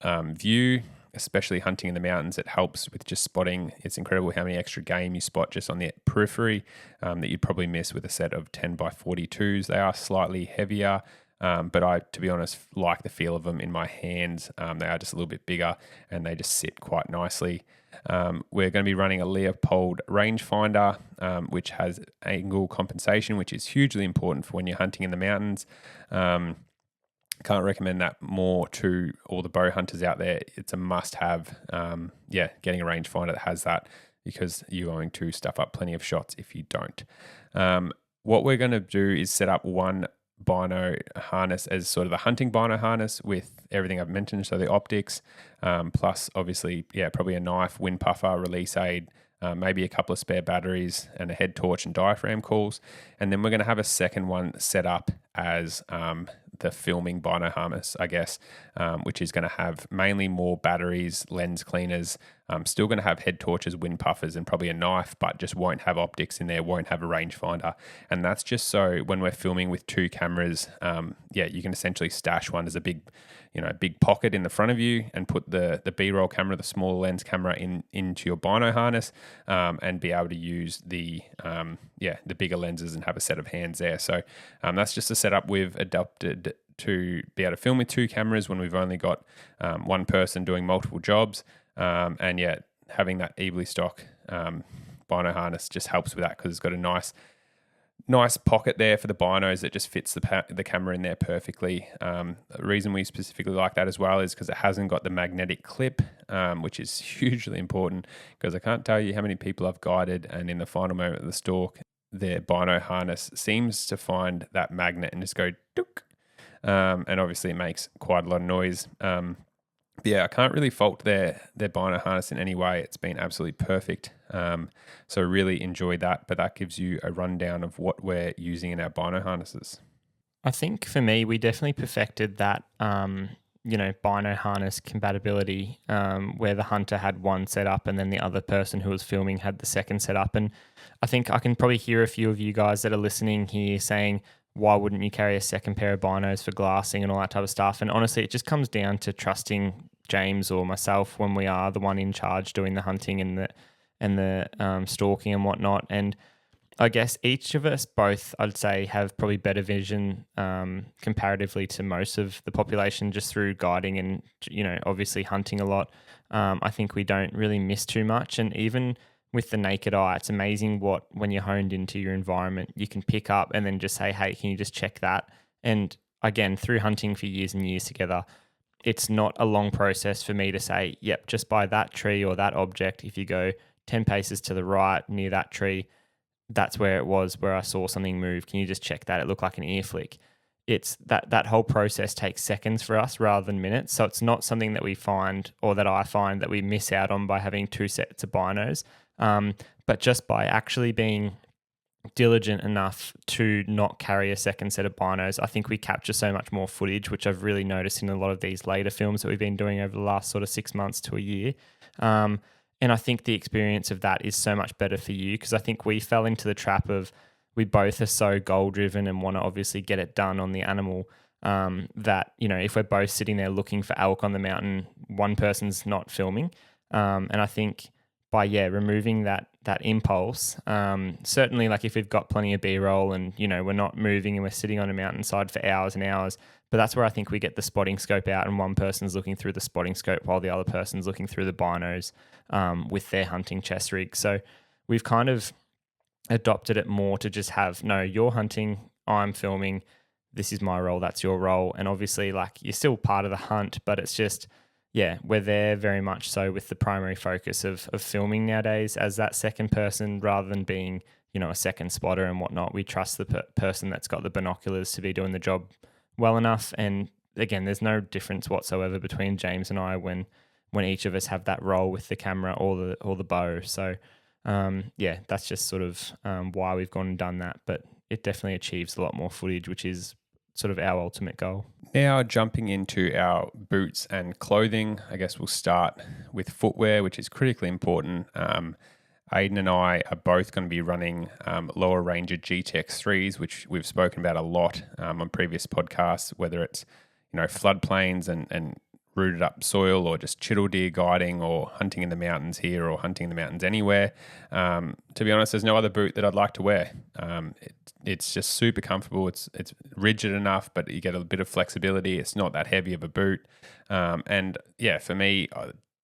view, especially hunting in the mountains. It helps with just spotting. It's incredible how many extra game you spot just on the periphery that you'd probably miss with a set of 10x42s. They are slightly heavier, but I, to be honest, like the feel of them in my hands. They are just a little bit bigger and they just sit quite nicely. We're going to be running a Leopold rangefinder, which has angle compensation, which is hugely important for when you're hunting in the mountains. Can't recommend that more to all the bow hunters out there. It's a must-have. Getting a rangefinder that has that, because you're going to stuff up plenty of shots if you don't. What we're going to do is set up one bino harness as sort of the hunting bino harness with everything I've mentioned. So the optics, plus obviously, probably a knife, wind puffer, release aid, maybe a couple of spare batteries and a head torch and diaphragm calls. And then we're going to have a second one set up as the filming bino harness, I guess, which is going to have mainly more batteries, lens cleaners, still going to have head torches, wind puffers, and probably a knife, but just won't have optics in there, won't have a rangefinder. And that's just so when we're filming with two cameras, you can essentially stash one as a big pocket in the front of you and put the B-roll camera, the smaller lens camera into your bino harness, and be able to use the bigger lenses and have a set of hands there. So that's just a setup we've adopted to be able to film with two cameras when we've only got one person doing multiple jobs. Having that Eberly stock bino harness just helps with that, because it's got a nice pocket there for the binos that just fits the camera in there perfectly. The reason we specifically like that as well is because it hasn't got the magnetic clip, which is hugely important, because I can't tell you how many people I've guided and in the final moment of the stalk, their bino harness seems to find that magnet and just go dook. And obviously it makes quite a lot of noise. I can't really fault their bino harness in any way. It's been absolutely perfect. So really enjoyed that, but that gives you a rundown of what we're using in our bino harnesses. I think for me, we definitely perfected that, bino harness compatibility, where the hunter had one set up and then the other person who was filming had the second set up. And I think I can probably hear a few of you guys that are listening here saying, why wouldn't you carry a second pair of binos for glassing and all that type of stuff? And honestly, it just comes down to trusting James or myself when we are the one in charge doing the hunting and the stalking and whatnot. And I guess each of us both, I'd say, have probably better vision comparatively to most of the population, just through guiding and, obviously hunting a lot. I think we don't really miss too much. And even with the naked eye, it's amazing when you're honed into your environment, you can pick up and then just say, hey, can you just check that? And again, through hunting for years and years together, it's not a long process for me to say, yep, just by that tree or that object, if you go 10 paces to the right near that tree, that's where it was, where I saw something move. Can you just check that? It looked like an ear flick. It's that whole process takes seconds for us rather than minutes. So it's not something that we find, or that I find, that we miss out on by having two sets of binos. But just by actually being diligent enough to not carry a second set of binos, I think we capture so much more footage, which I've really noticed in a lot of these later films that we've been doing over the last sort of 6 months to a year. And I think the experience of that is so much better for you, because I think we fell into the trap of, we both are so goal driven and want to obviously get it done on the animal, that, if we're both sitting there looking for elk on the mountain, one person's not filming. And I think by removing that impulse, certainly, like if we've got plenty of B-roll and we're not moving and we're sitting on a mountainside for hours and hours, but that's where I think we get the spotting scope out, and one person's looking through the spotting scope while the other person's looking through the binos with their hunting chest rig. So we've kind of adopted it more to just have, no, you're hunting, I'm filming, this is my role, that's your role. And obviously, like, you're still part of the hunt, but it's just, we're there very much so with the primary focus of filming nowadays as that second person, rather than being, a second spotter and whatnot. We trust the person that's got the binoculars to be doing the job well enough. And again, there's no difference whatsoever between James and I when each of us have that role with the camera or the bow. So Yeah, that's just sort of why we've gone and done that. But it definitely achieves a lot more footage, which is sort of our ultimate goal. Now, jumping into our boots and clothing, I guess we'll start with footwear, which is critically important. Ayden and I are both going to be running lower Ranger GTX 3s, which we've spoken about a lot on previous podcasts, whether it's floodplains and rooted up soil, or just chittle deer guiding, or hunting in the mountains here, or hunting in the mountains anywhere. To be honest, there's no other boot that I'd like to wear. It's just super comfortable. It's rigid enough, but you get a bit of flexibility. It's not that heavy of a boot. And yeah, for me,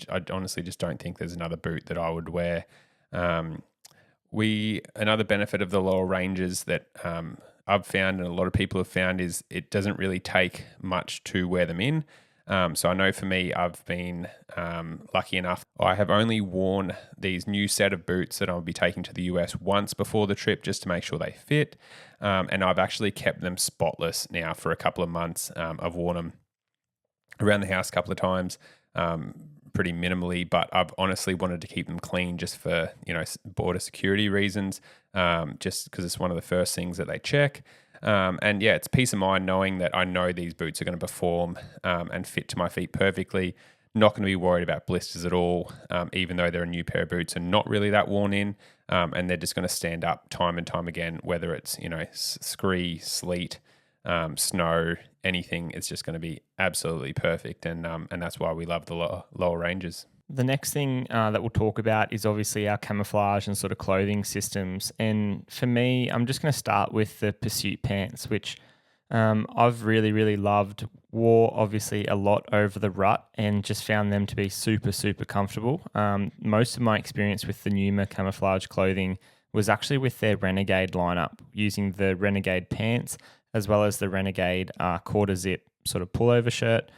I honestly just don't think there's another boot that I would wear. Another benefit of the lower ranges that I've found, and a lot of people have found, is it doesn't really take much to wear them in. So I know for me, I've been lucky enough. I have only worn these new set of boots that I'll be taking to the US once before the trip, just to make sure they fit. And I've actually kept them spotless now for a couple of months. I've worn them around the house a couple of times, pretty minimally, but I've honestly wanted to keep them clean just for, border security reasons, just because it's one of the first things that they check. And yeah, it's peace of mind knowing that I know these boots are going to perform and fit to my feet perfectly. Not going to be worried about blisters at all, even though they're a new pair of boots and not really that worn in. And they're just going to stand up time and time again, whether it's, scree, sleet, snow, anything. It's just going to be absolutely perfect. And that's why we love the lower ranges. The next thing that we'll talk about is obviously our camouflage and sort of clothing systems. And for me, I'm just going to start with the Pursuit pants, which I've really, really loved. Wore obviously a lot over the rut and just found them to be super, super comfortable. Most of my experience with the Numa camouflage clothing was actually with their Renegade lineup, using the Renegade pants as well as the Renegade quarter zip sort of pullover shirt.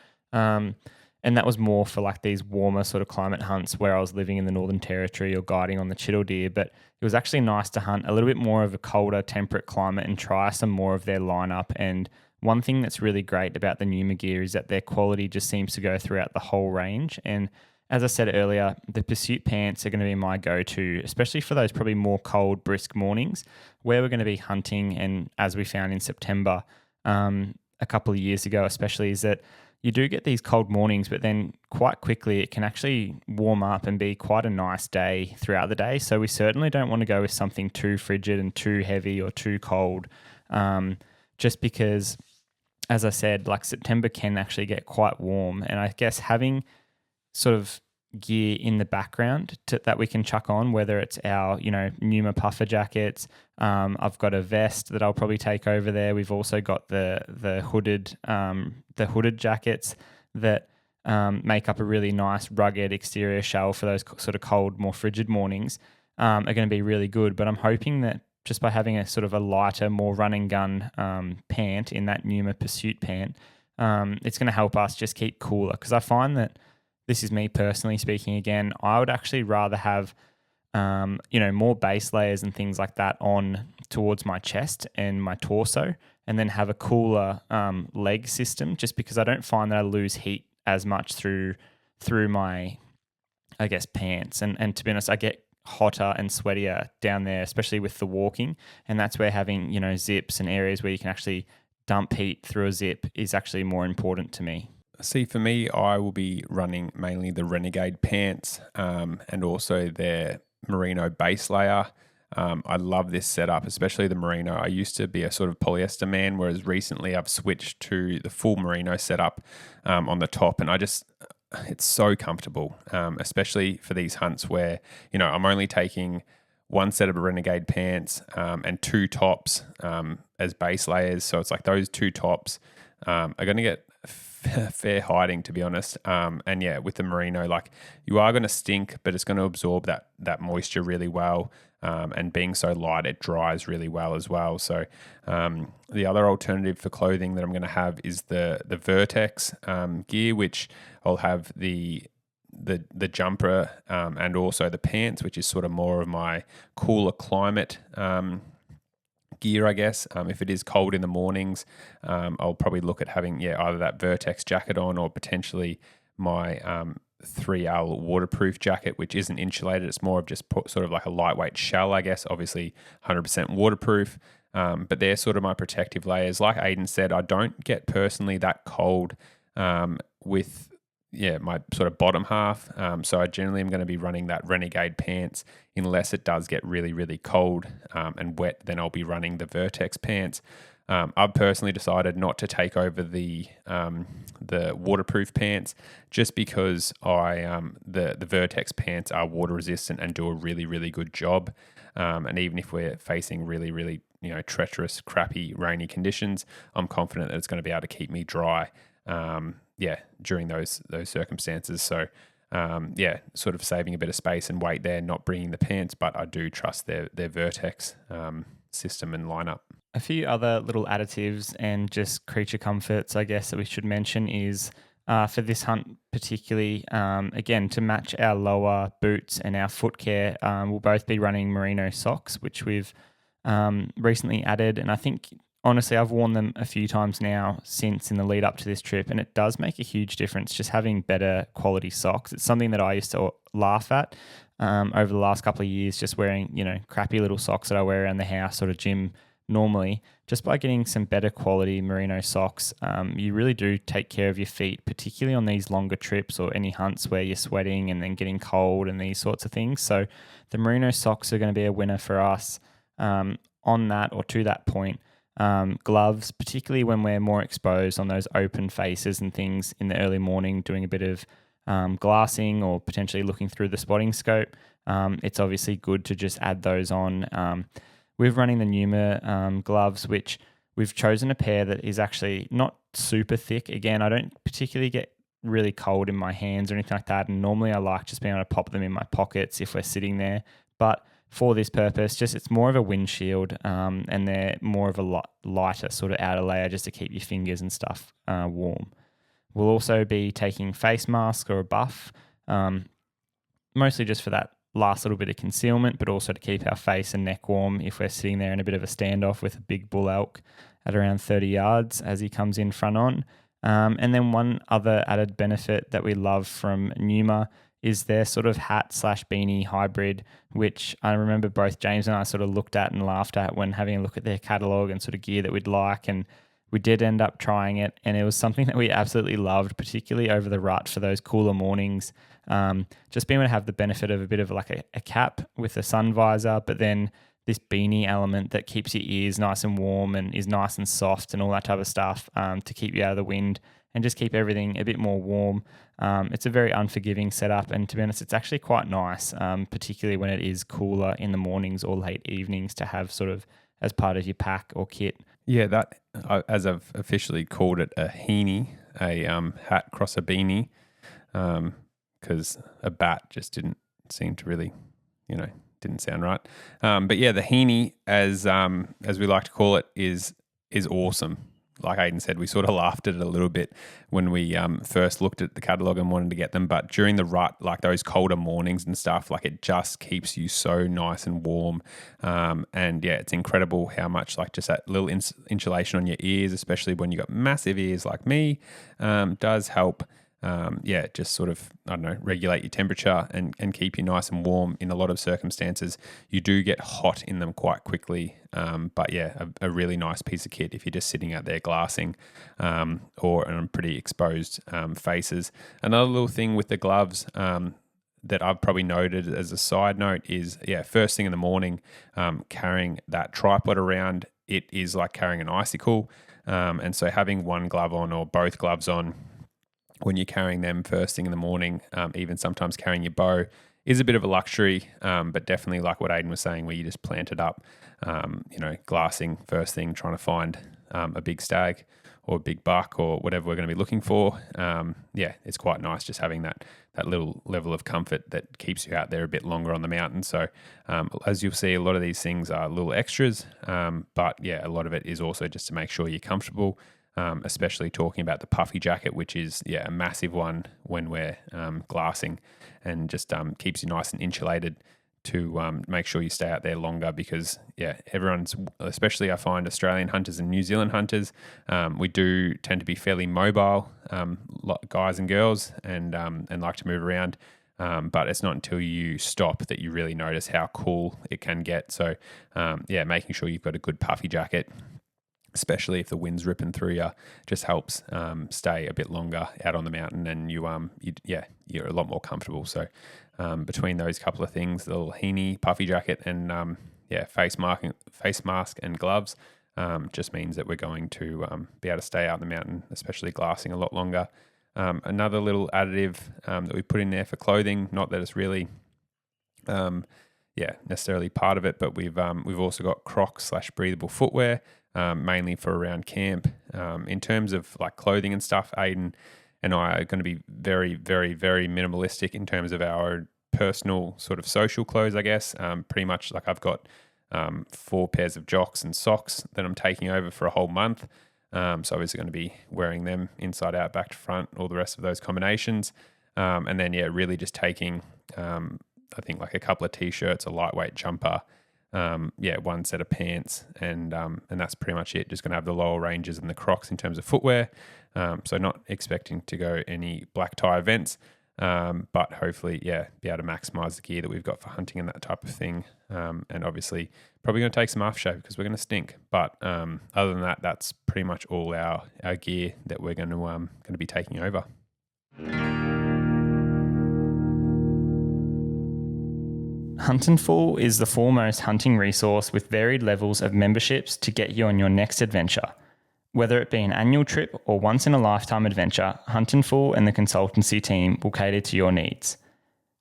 And that was more for like these warmer sort of climate hunts where I was living in the Northern Territory or guiding on the chittle deer. But it was actually nice to hunt a little bit more of a colder, temperate climate and try some more of their lineup. And one thing that's really great about the Numa gear is that their quality just seems to go throughout the whole range. And as I said earlier, the Pursuit pants are going to be my go-to, especially for those probably more cold, brisk mornings where we're going to be hunting. And as we found in September a couple of years ago especially, is that you do get these cold mornings, but then quite quickly it can actually warm up and be quite a nice day throughout the day. So we certainly don't want to go with something too frigid and too heavy or too cold, just because, as I said, like September can actually get quite warm. And I guess having sort of gear in the background that we can chuck on, whether it's our, Numa puffer jackets. I've got a vest that I'll probably take over there. We've also got the hooded jackets that make up a really nice rugged exterior shell for those sort of cold, more frigid mornings, are going to be really good. But I'm hoping that just by having a sort of a lighter, more run and gun pant in that Numa Pursuit pant, it's going to help us just keep cooler. Because I find that, this is me personally speaking again, I would actually rather have, more base layers and things like that on towards my chest and my torso, and then have a cooler leg system, just because I don't find that I lose heat as much through my, I guess, pants. And to be honest, I get hotter and sweatier down there, especially with the walking. And that's where having, zips and areas where you can actually dump heat through a zip is actually more important to me. See, for me, I will be running mainly the Renegade pants and also their merino base layer. I love this setup, especially the merino. I used to be a sort of polyester man, whereas recently I've switched to the full merino setup on the top, and it's so comfortable, especially for these hunts where, I'm only taking one set of Renegade pants and two tops as base layers. So it's like those two tops are going to get fair hiding, to be honest. And yeah, with the merino, like, you are going to stink, but it's going to absorb that moisture really well. And being so light, it dries really well as well. So the other alternative for clothing that I'm going to have is the Vertex gear, which I'll have the jumper and also the pants, which is sort of more of my cooler climate gear, I guess. If it is cold in the mornings, I'll probably look at having either that Vertex jacket on, or potentially my 3L waterproof jacket, which isn't insulated. It's more of just sort of like a lightweight shell, I guess. Obviously, 100% waterproof. But they're sort of my protective layers. Like Ayden said, I don't get personally that cold with my sort of bottom half. So I generally am going to be running that Renegade pants unless it does get really, really cold and wet. Then I'll be running the Vertex pants. I've personally decided not to take over the waterproof pants just because the Vertex pants are water resistant and do a really, really good job. And even if we're facing really, really treacherous, crappy, rainy conditions, I'm confident that it's going to be able to keep me dry. During those circumstances. So, sort of saving a bit of space and weight there, not bringing the pants, but I do trust their Vertex system and lineup. A few other little additives and just creature comforts, I guess, that we should mention is for this hunt particularly, again, to match our lower boots and our foot care, we'll both be running merino socks, which we've recently added. And I think, honestly, I've worn them a few times now since in the lead up to this trip, and it does make a huge difference just having better quality socks. It's something that I used to laugh at over the last couple of years, just wearing, crappy little socks that I wear around the house or to gym normally. Just by getting some better quality merino socks, you really do take care of your feet, particularly on these longer trips or any hunts where you're sweating and then getting cold and these sorts of things. So the merino socks are going to be a winner for us on that, or to that point. Gloves, particularly when we're more exposed on those open faces and things in the early morning, doing a bit of glassing or potentially looking through the spotting scope. It's obviously good to just add those on. We're running the Numa gloves, which we've chosen a pair that is actually not super thick. Again, I don't particularly get really cold in my hands or anything like that. And normally I like just being able to pop them in my pockets if we're sitting there. But for this purpose, it's more of a windshield, and they're more of a lighter sort of outer layer just to keep your fingers and stuff warm. We'll also be taking face mask or a buff, mostly just for that last little bit of concealment, but also to keep our face and neck warm if we're sitting there in a bit of a standoff with a big bull elk at around 30 yards as he comes in front on. And then one other added benefit that we love from Numa is their sort of hat/beanie hybrid, which I remember both James and I sort of looked at and laughed at when having a look at their catalog and sort of gear that we'd like. And we did end up trying it, and it was something that we absolutely loved, particularly over the rut for those cooler mornings. Just being able to have the benefit of a bit of like a cap with a sun visor, but then this beanie element that keeps your ears nice and warm and is nice and soft and all that type of stuff to keep you out of the wind and just keep everything a bit more warm. It's a very unforgiving setup, and to be honest, it's actually quite nice, particularly when it is cooler in the mornings or late evenings to have sort of as part of your pack or kit. Yeah, that as I've officially called it a heaney, a hat cross a beanie, because a bat just didn't seem to really, didn't sound right. But yeah, the heaney, as we like to call it, is awesome. Like Ayden said, we sort of laughed at it a little bit when we first looked at the catalog and wanted to get them. But during the rut, like those colder mornings and stuff, like it just keeps you so nice and warm. And yeah, it's incredible how much like just that little insulation on your ears, especially when you got massive ears like me, does help. Just sort of, regulate your temperature and keep you nice and warm in a lot of circumstances. You do get hot in them quite quickly, but yeah, a really nice piece of kit if you're just sitting out there glassing or on pretty exposed faces. Another little thing with the gloves that I've probably noted as a side note is, first thing in the morning, carrying that tripod around, it is like carrying an icicle. And so having one glove on or both gloves on when you're carrying them first thing in the morning, even sometimes carrying your bow, is a bit of a luxury, but definitely like what Ayden was saying, where you just plant it up, glassing first thing, trying to find a big stag or a big buck or whatever we're going to be looking for. It's quite nice just having that little level of comfort that keeps you out there a bit longer on the mountain. So as you'll see, a lot of these things are little extras, but yeah, a lot of it is also just to make sure you're comfortable. Especially talking about the puffy jacket, which is a massive one when we're glassing, and just keeps you nice and insulated. make sure you stay out there longer, because everyone's, especially I find Australian hunters and New Zealand hunters, we do tend to be fairly mobile, guys and girls, and like to move around. But it's not until you stop that you really notice how cool it can get. So making sure you've got a good puffy jacket, especially if the wind's ripping through you, just helps stay a bit longer out on the mountain, and you're a lot more comfortable. So between those couple of things, the little heaney, puffy jacket, and face mask and gloves, just means that we're going to be able to stay out in the mountain, especially glassing, a lot longer. Another little additive that we put in there for clothing, not that it's really necessarily part of it, but we've also got Crocs / breathable footwear, mainly for around camp. In terms of like clothing and stuff, Ayden and I are going to be very, very, very minimalistic in terms of our personal sort of social clothes, I guess. Pretty much like I've got 4 pairs of jocks and socks that I'm taking over for a whole month. So obviously going to be wearing them inside out, back to front, all the rest of those combinations. And then, really just taking, I think like a couple of t-shirts, a lightweight jumper, 1 set of pants, and that's pretty much it. Just going to have the lower ranges and the Crocs in terms of footwear. So not expecting to go any black tie events, but hopefully, be able to maximize the gear that we've got for hunting and that type of thing. And obviously probably going to take some aftershave because we're going to stink. But other than that, that's pretty much all our gear that we're going to be taking over. Hunt and Full is the foremost hunting resource with varied levels of memberships to get you on your next adventure. Whether it be an annual trip or once-in-a-lifetime adventure, Hunt and Full and the consultancy team will cater to your needs.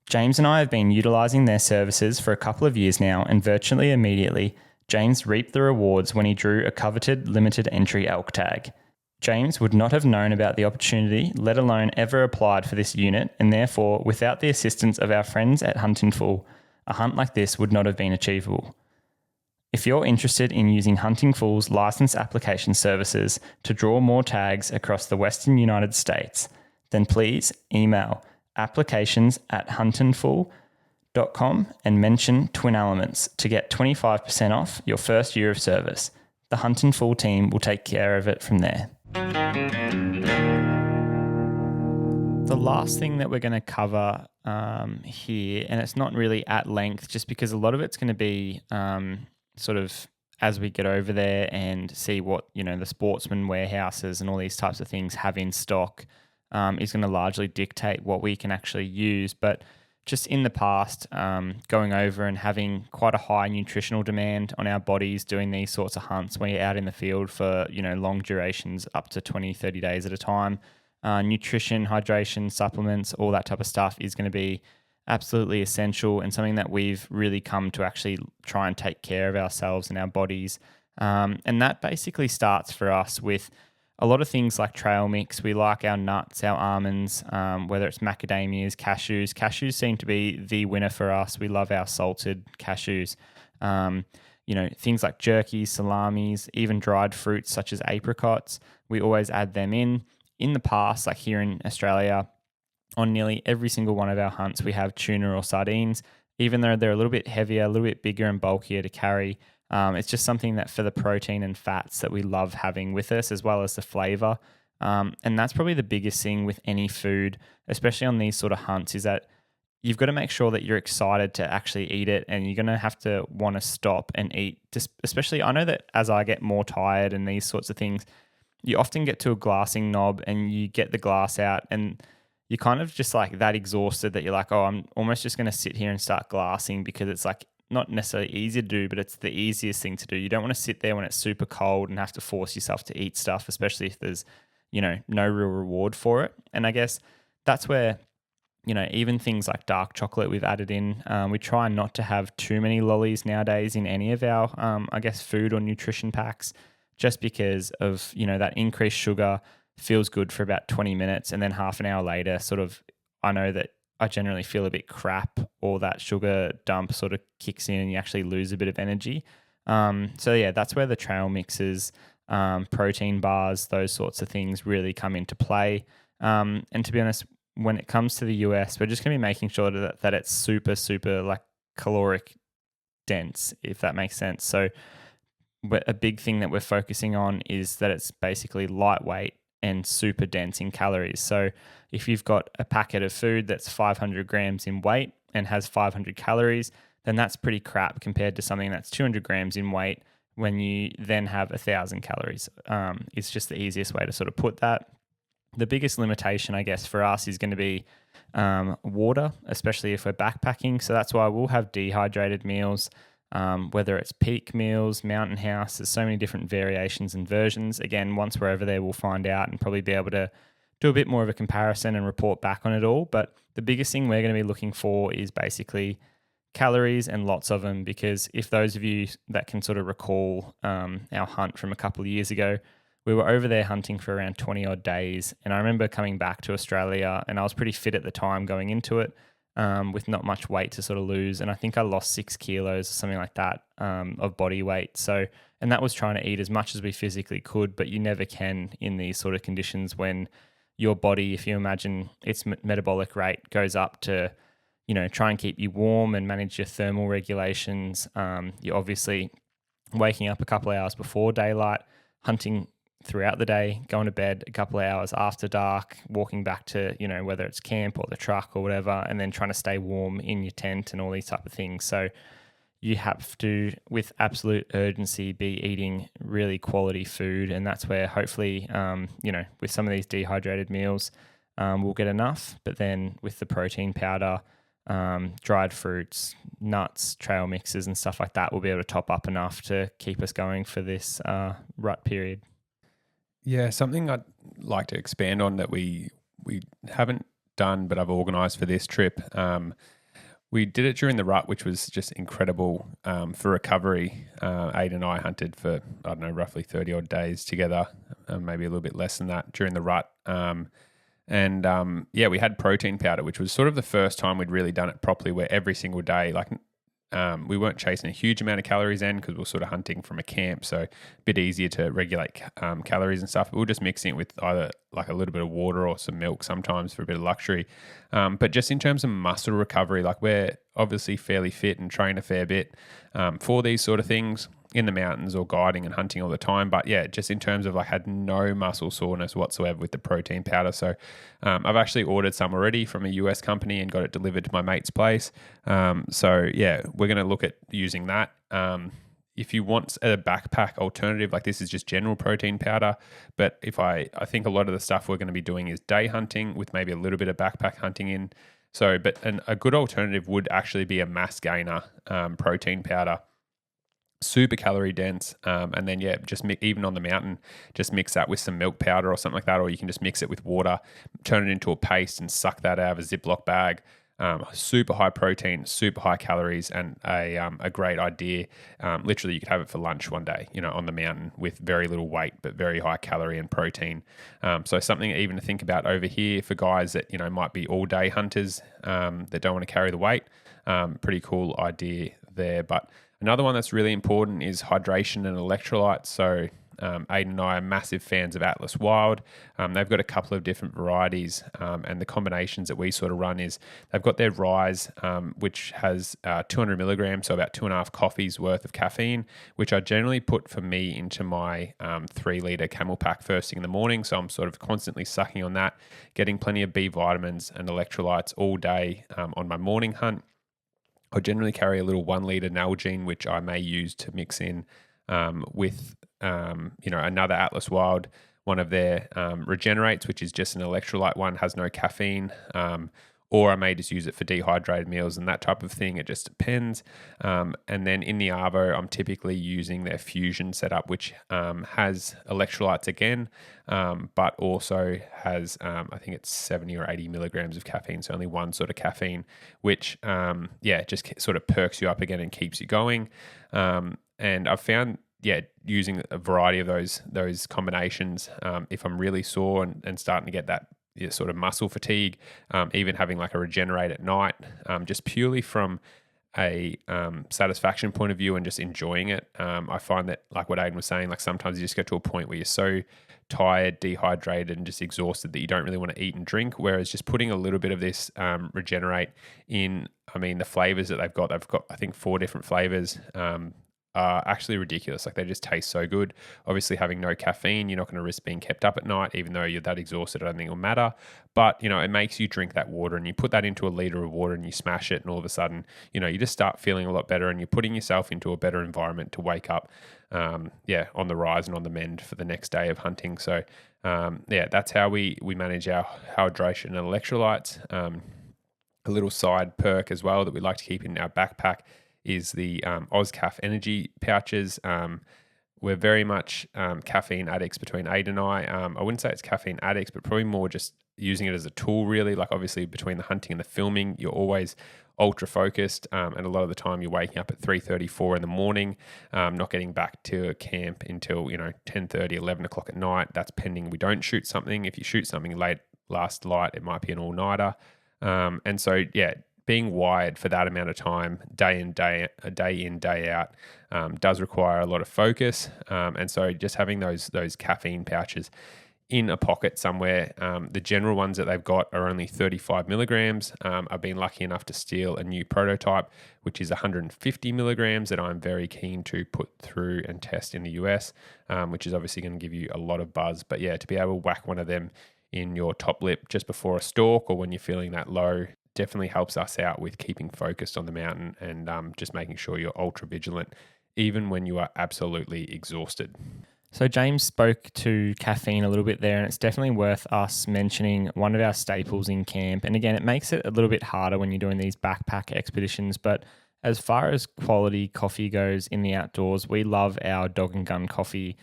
James and I have been utilising their services for a couple of years now, and virtually immediately, James reaped the rewards when he drew a coveted limited entry elk tag. James would not have known about the opportunity, let alone ever applied for this unit, and therefore, without the assistance of our friends at Hunt and Full, a hunt like this would not have been achievable. If you're interested in using Hunting Full's license application services to draw more tags across the Western United States, then please email applications@huntandfull.com and mention Twin Elements to get 25% off your first year of service. The Hunt and Full team will take care of it from there. The last thing that we're going to cover here, and it's not really at length just because a lot of it's going to be sort of as we get over there and see what, the sportsman warehouses and all these types of things have in stock, is going to largely dictate what we can actually use. But just in the past, going over and having quite a high nutritional demand on our bodies doing these sorts of hunts when you're out in the field for, long durations up to 20, 30 days at a time. Nutrition, hydration, supplements, all that type of stuff is going to be absolutely essential and something that we've really come to actually try and take care of ourselves and our bodies. And that basically starts for us with a lot of things like trail mix. We like our nuts, our almonds, whether it's macadamias, cashews. Cashews seem to be the winner for us. We love our salted cashews. Things like jerkies, salamis, even dried fruits such as apricots. We always add them in. In the past, like here in Australia, on nearly every single one of our hunts, we have tuna or sardines. Even though they're a little bit heavier, a little bit bigger and bulkier to carry, it's just something that for the protein and fats that we love having with us, as well as the flavour. And that's probably the biggest thing with any food, especially on these sort of hunts, is that you've got to make sure that you're excited to actually eat it, and you're going to have to want to stop and eat. Just especially, I know that as I get more tired and these sorts of things, you often get to a glassing knob and you get the glass out and you're kind of just like that exhausted that you're like, oh, I'm almost just going to sit here and start glassing, because it's like not necessarily easy to do, but it's the easiest thing to do. You don't want to sit there when it's super cold and have to force yourself to eat stuff, especially if there's, no real reward for it. And I guess that's where, even things like dark chocolate we've added in. We try not to have too many lollies nowadays in any of our, food or nutrition packs, just because of, that increased sugar feels good for about 20 minutes. And then half an hour later, I know that I generally feel a bit crap, or that sugar dump sort of kicks in and you actually lose a bit of energy. That's where the trail mixes, protein bars, those sorts of things really come into play. And to be honest, when it comes to the US, we're just going to be making sure that it's super, super like caloric dense, if that makes sense. So a big thing that we're focusing on is that it's basically lightweight and super dense in calories. So if you've got a packet of food that's 500 grams in weight and has 500 calories, then that's pretty crap compared to something that's 200 grams in weight when you then have 1,000 calories. It's just the easiest way to sort of put that. The biggest limitation, I guess, for us is going to be water, especially if we're backpacking. So that's why we'll have dehydrated meals, whether it's peak meals, mountain house. There's so many different variations and versions. Again, once we're over there, we'll find out and probably be able to do a bit more of a comparison and report back on it all. But the biggest thing we're going to be looking for is basically calories and lots of them, because if those of you that can sort of recall our hunt from a couple of years ago, we were over there hunting for around 20 odd days. And I remember coming back to Australia, and I was pretty fit at the time going into it, with not much weight to sort of lose. And I think I lost 6 kilos or something like that of body weight. So, and that was trying to eat as much as we physically could, but you never can in these sort of conditions when your body, if you imagine its metabolic rate goes up to, try and keep you warm and manage your thermal regulations. You're obviously waking up a couple of hours before daylight, hunting throughout the day, going to bed a couple of hours after dark, walking back to, whether it's camp or the truck or whatever, and then trying to stay warm in your tent and all these type of things. So you have to, with absolute urgency, be eating really quality food. And that's where hopefully, with some of these dehydrated meals, we'll get enough. But then with the protein powder, dried fruits, nuts, trail mixes and stuff like that, we'll be able to top up enough to keep us going for this rut period. Yeah, something I'd like to expand on that we haven't done, but I've organised for this trip. We did it during the rut, which was just incredible for recovery. Ayden and I hunted for, roughly 30 odd days together, maybe a little bit less than that during the rut. We had protein powder, which was sort of the first time we'd really done it properly, where every single day, we weren't chasing a huge amount of calories in because we were sort of hunting from a camp, so a bit easier to regulate calories and stuff. But we were just mixing it with either like a little bit of water or some milk sometimes for a bit of luxury. But just in terms of muscle recovery, we're obviously fairly fit and train a fair bit for these sort of things in the mountains or guiding and hunting all the time. But yeah, just in terms of had no muscle soreness whatsoever with the protein powder. So I've actually ordered some already from a US company and got it delivered to my mate's place. So yeah, we're going to look at using that. If you want a backpack alternative, this is just general protein powder. But I think a lot of the stuff we're going to be doing is day hunting with maybe a little bit of backpack hunting in. So, a good alternative would actually be a mass gainer protein powder. Super calorie dense, and then just even on the mountain, just mix that with some milk powder or something like that, or you can just mix it with water, turn it into a paste, and suck that out of a Ziploc bag. Super high protein, super high calories, and a great idea. Literally, you could have it for lunch one day, on the mountain with very little weight but very high calorie and protein. So something even to think about over here for guys that might be all day hunters that don't want to carry the weight. Pretty cool idea there, but. Another one that's really important is hydration and electrolytes. So Ayden and I are massive fans of Atlas Wild. They've got a couple of different varieties, and the combinations that we sort of run is they've got their Rise, which has 200 milligrams, so about 2.5 coffees worth of caffeine, which I generally put for me into my 3-litre camel pack first thing in the morning. So I'm sort of constantly sucking on that, getting plenty of B vitamins and electrolytes all day on my morning hunt. I generally carry a little 1-litre Nalgene, which I may use to mix in with, another Atlas Wild, one of their Regenerates, which is just an electrolyte one, has no caffeine. Or I may just use it for dehydrated meals and that type of thing. It just depends. And then in the Arvo, I'm typically using their Fusion setup, which has electrolytes again, but also has, I think it's 70 or 80 milligrams of caffeine. So only one sort of caffeine, which, just sort of perks you up again and keeps you going. And I've found, using a variety of those combinations, if I'm really sore and starting to get that sort of muscle fatigue, even having a Regenerate at night, just purely from a satisfaction point of view and just enjoying it. I find that, like what Ayden was saying, like sometimes you just get to a point where you're so tired, dehydrated, and just exhausted that you don't really want to eat and drink. Whereas just putting a little bit of this regenerate in, I mean, the flavors that they've got I think 4 different flavors. Are actually ridiculous. Like they just taste so good. Obviously, having no caffeine, you're not going to risk being kept up at night, even though you're that exhausted. I don't think it'll matter. But it makes you drink that water, and you put that into a liter of water, and you smash it, and all of a sudden, you just start feeling a lot better, and you're putting yourself into a better environment to wake up, on the rise and on the mend for the next day of hunting. So, that's how we manage our hydration and electrolytes. A little side perk as well that we like to keep in our backpack is the OzCaf energy pouches. We're very much caffeine addicts between Ayden and I. I wouldn't say it's caffeine addicts, but probably more just using it as a tool, really. Like obviously between the hunting and the filming, you're always ultra focused, and a lot of the time you're waking up at 3:34 in the morning, not getting back to camp until 10:30, 11 o'clock at night. That's pending we don't shoot something. If you shoot something late last light, it might be an all-nighter. And so being wired for that amount of time, day in, day out, does require a lot of focus. And so just having those caffeine pouches in a pocket somewhere, the general ones that they've got are only 35 milligrams. I've been lucky enough to steal a new prototype, which is 150 milligrams that I'm very keen to put through and test in the US, which is obviously going to give you a lot of buzz. But to be able to whack one of them in your top lip just before a stalk or when you're feeling that low definitely helps us out with keeping focused on the mountain and just making sure you're ultra vigilant, even when you are absolutely exhausted. So James spoke to caffeine a little bit there, and it's definitely worth us mentioning one of our staples in camp. And again, it makes it a little bit harder when you're doing these backpack expeditions, but as far as quality coffee goes in the outdoors, we love our Dog and Gun coffee.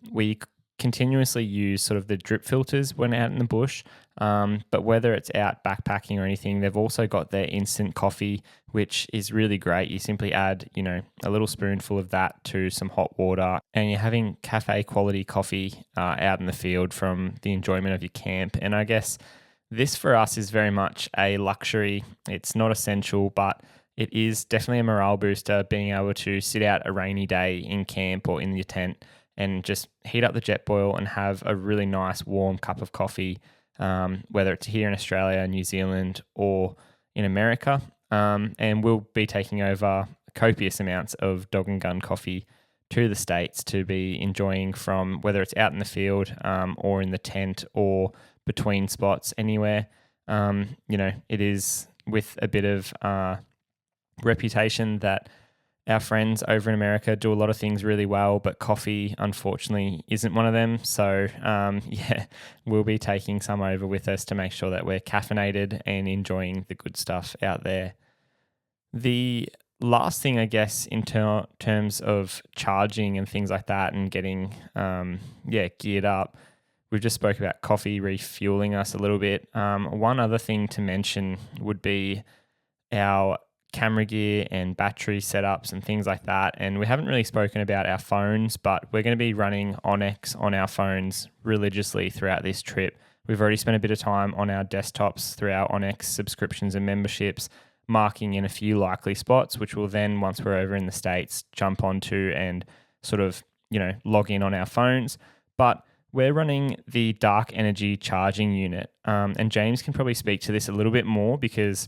We continuously use sort of the drip filters when out in the bush, but whether it's out backpacking or anything, they've also got their instant coffee, which is really great. You simply add a little spoonful of that to some hot water, and you're having cafe quality coffee out in the field from the enjoyment of your camp. And I guess this for us is very much a luxury. It's not essential, but it is definitely a morale booster being able to sit out a rainy day in camp or in your tent and just heat up the jet boil and have a really nice warm cup of coffee, whether it's here in Australia, New Zealand, or in America. And we'll be taking over copious amounts of Dog and Gun coffee to the States to be enjoying from, whether it's out in the field or in the tent or between spots anywhere. It is with a bit of reputation that our friends over in America do a lot of things really well, but coffee, unfortunately, isn't one of them. So, we'll be taking some over with us to make sure that we're caffeinated and enjoying the good stuff out there. The last thing, I guess, in terms of charging and things like that and getting, geared up, we've just spoke about coffee refueling us a little bit. One other thing to mention would be our camera gear and battery setups and things like that. And we haven't really spoken about our phones, but we're going to be running Onyx on our phones religiously throughout this trip. We've already spent a bit of time on our desktops through our Onyx subscriptions and memberships, marking in a few likely spots, which we'll then, once we're over in the States, jump onto and sort of, log in on our phones. But we're running the dark energy charging unit. And James can probably speak to this a little bit more because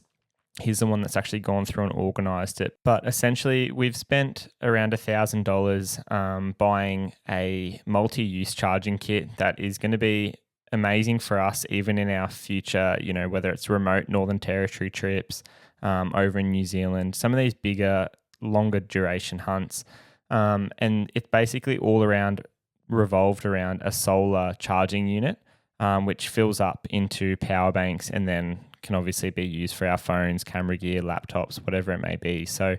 he's the one that's actually gone through and organized it. But essentially, we've spent around $1,000 buying a multi-use charging kit that is going to be amazing for us, even in our future, whether it's remote Northern Territory trips over in New Zealand, some of these bigger, longer duration hunts. And it's basically all revolved around a solar charging unit, which fills up into power banks and then can obviously be used for our phones, camera gear, laptops, whatever it may be. So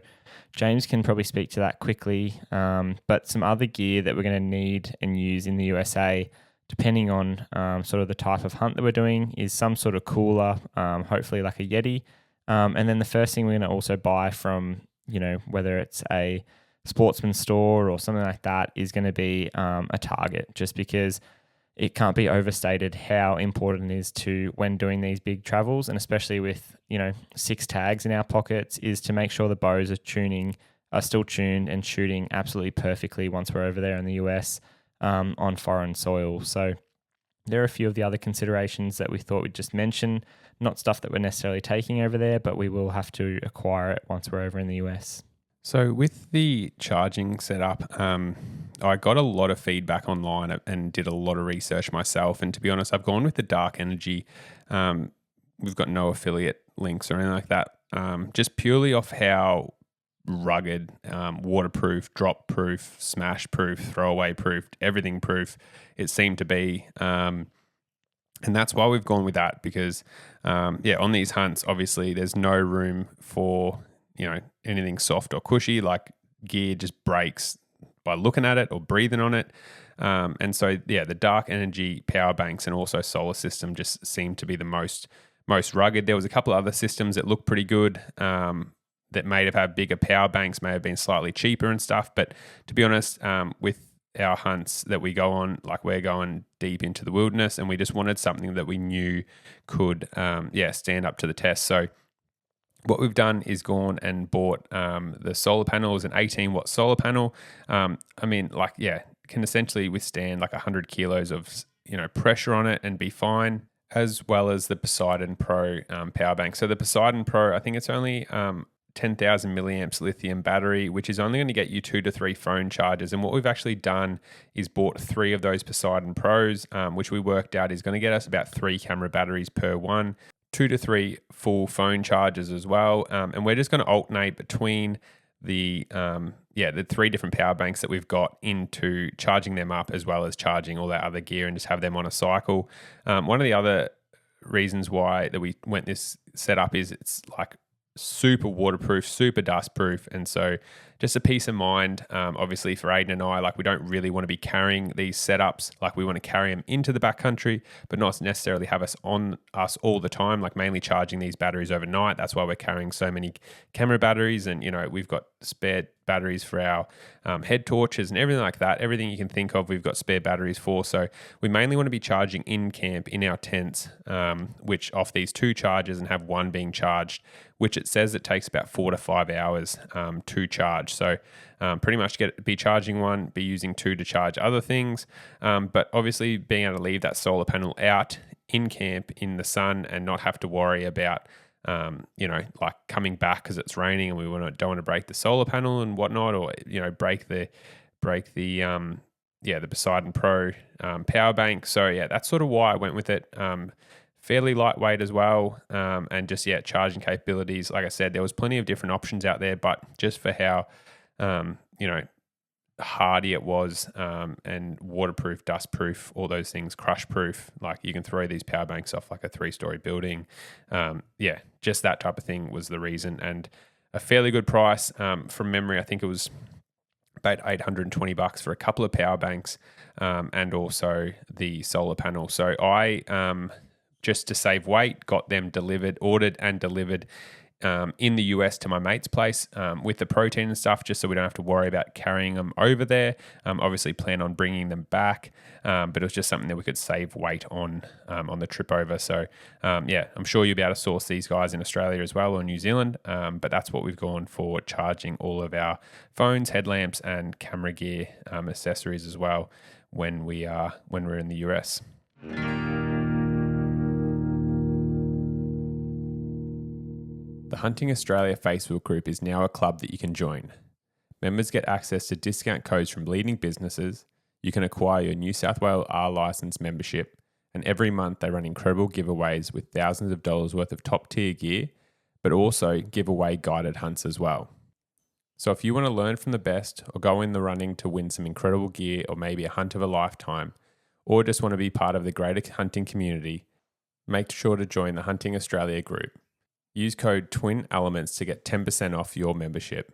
James can probably speak to that quickly. But some other gear that we're going to need and use in the USA, depending on sort of the type of hunt that we're doing, is some sort of cooler, hopefully like a Yeti. And then the first thing we're going to also buy from, whether it's a sportsman store or something like that, is going to be a target, just because it can't be overstated how important it is to, when doing these big travels, and especially with 6 tags in our pockets, is to make sure the bows are still tuned and shooting absolutely perfectly once we're over there in the US on foreign soil. So there are a few of the other considerations that we thought we'd just mention, not stuff that we're necessarily taking over there, but we will have to acquire it once we're over in the US. So with the charging setup, I got a lot of feedback online and did a lot of research myself. And to be honest, I've gone with the Dark Energy. We've got no affiliate links or anything like that. Just purely off how rugged, waterproof, drop proof, smash proof, throwaway proof, everything proof it seemed to be. And that's why we've gone with that, because on these hunts, obviously there's no room for anything soft or cushy. Like, gear just breaks by looking at it or breathing on it. And so the Dark Energy power banks and also solar system just seem to be the most rugged. There was a couple of other systems that looked pretty good, that may have had bigger power banks, may have been slightly cheaper and stuff. But to be honest, with our hunts that we go on, like, we're going deep into the wilderness, and we just wanted something that we knew could stand up to the test. So what we've done is gone and bought the solar panels, an 18-watt solar panel. Can essentially withstand like 100 kilos of pressure on it and be fine, as well as the Poseidon Pro power bank. So the Poseidon Pro, I think it's only 10,000 milliamps lithium battery, which is only going to get you 2 to 3 phone charges. And what we've actually done is bought 3 of those Poseidon Pros, which we worked out is going to get us about 3 camera batteries per one, 2 to 3 full phone charges as well. And we're just going to alternate between the 3 different power banks that we've got into charging them up, as well as charging all that other gear, and just have them on a cycle. One of the other reasons why that we went this setup is it's like super waterproof, super dust proof. And so just a peace of mind, obviously for Ayden and I, like, we don't really want to be carrying these setups. Like, we want to carry them into the backcountry, but not necessarily have us on us all the time, like mainly charging these batteries overnight. That's why we're carrying so many camera batteries, and we've got spare batteries for our head torches and everything like that. Everything you can think of, we've got spare batteries for. So we mainly want to be charging in camp in our tents, which off these 2 chargers, and have one being charged, which it says it takes about 4 to 5 hours to charge. So pretty much be charging one, be using 2 to charge other things. But obviously being able to leave that solar panel out in camp in the sun and not have to worry about like coming back because it's raining and we don't want to break the solar panel and whatnot, or break the Poseidon Pro power bank. So that's sort of why I went with it. Fairly lightweight as well, and just charging capabilities. Like I said, there was plenty of different options out there, but just for how hardy it was, and waterproof, dustproof, all those things, crush proof. Like, you can throw these power banks off like a 3-story building. Just that type of thing was the reason, and a fairly good price. From memory, I think it was about $820 for a couple of power banks, and also the solar panel. So I just to save weight, got them ordered and delivered in the US to my mate's place, with the protein and stuff, just so we don't have to worry about carrying them over there. Obviously plan on bringing them back, but it was just something that we could save weight on the trip over. So I'm sure you'll be able to source these guys in Australia as well, or New Zealand, but that's what we've gone for, charging all of our phones, headlamps, and camera gear, accessories as well when we're in the US. The Hunting Australia Facebook group is now a club that you can join. Members get access to discount codes from leading businesses, you can acquire your New South Wales R licence membership, and every month they run incredible giveaways with thousands of dollars worth of top tier gear, but also give away guided hunts as well. So if you want to learn from the best, or go in the running to win some incredible gear, or maybe a hunt of a lifetime, or just want to be part of the greater hunting community, make sure to join the Hunting Australia group. Use code TWINELEMENTS to get 10% off your membership.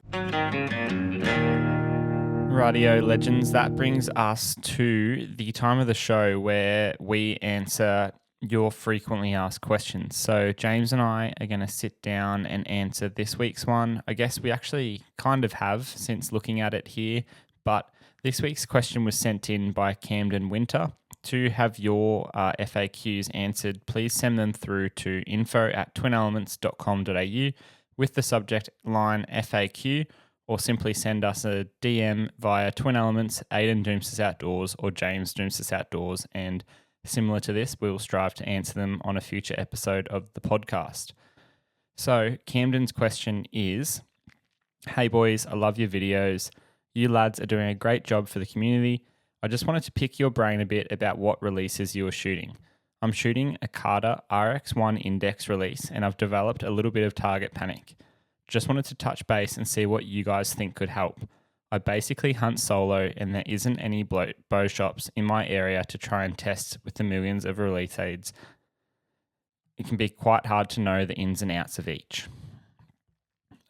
Radio legends, that brings us to the time of the show where we answer your frequently asked questions. So James and I are going to sit down and answer this week's one. I guess we actually kind of have since looking at it here, but this week's question was sent in by Camden Winter to have your FAQs answered, please send them through to info@twinelements.com.au with the subject line FAQ, or simply send us a DM via Twin Elements, Ayden Doumtsis Outdoors, or James Doumtsis Outdoors, and similar to this, we will strive to answer them on a future episode of the podcast. So Camden's question is, hey boys, I love your videos. You lads are doing a great job for the community. I just wanted to pick your brain a bit about what releases you are shooting. I'm shooting a Carter RX1 index release, and I've developed a little bit of target panic. Just wanted to touch base and see what you guys think could help. I basically hunt solo, and there isn't any bow shops in my area to try and test with the millions of release aids. It can be quite hard to know the ins and outs of each.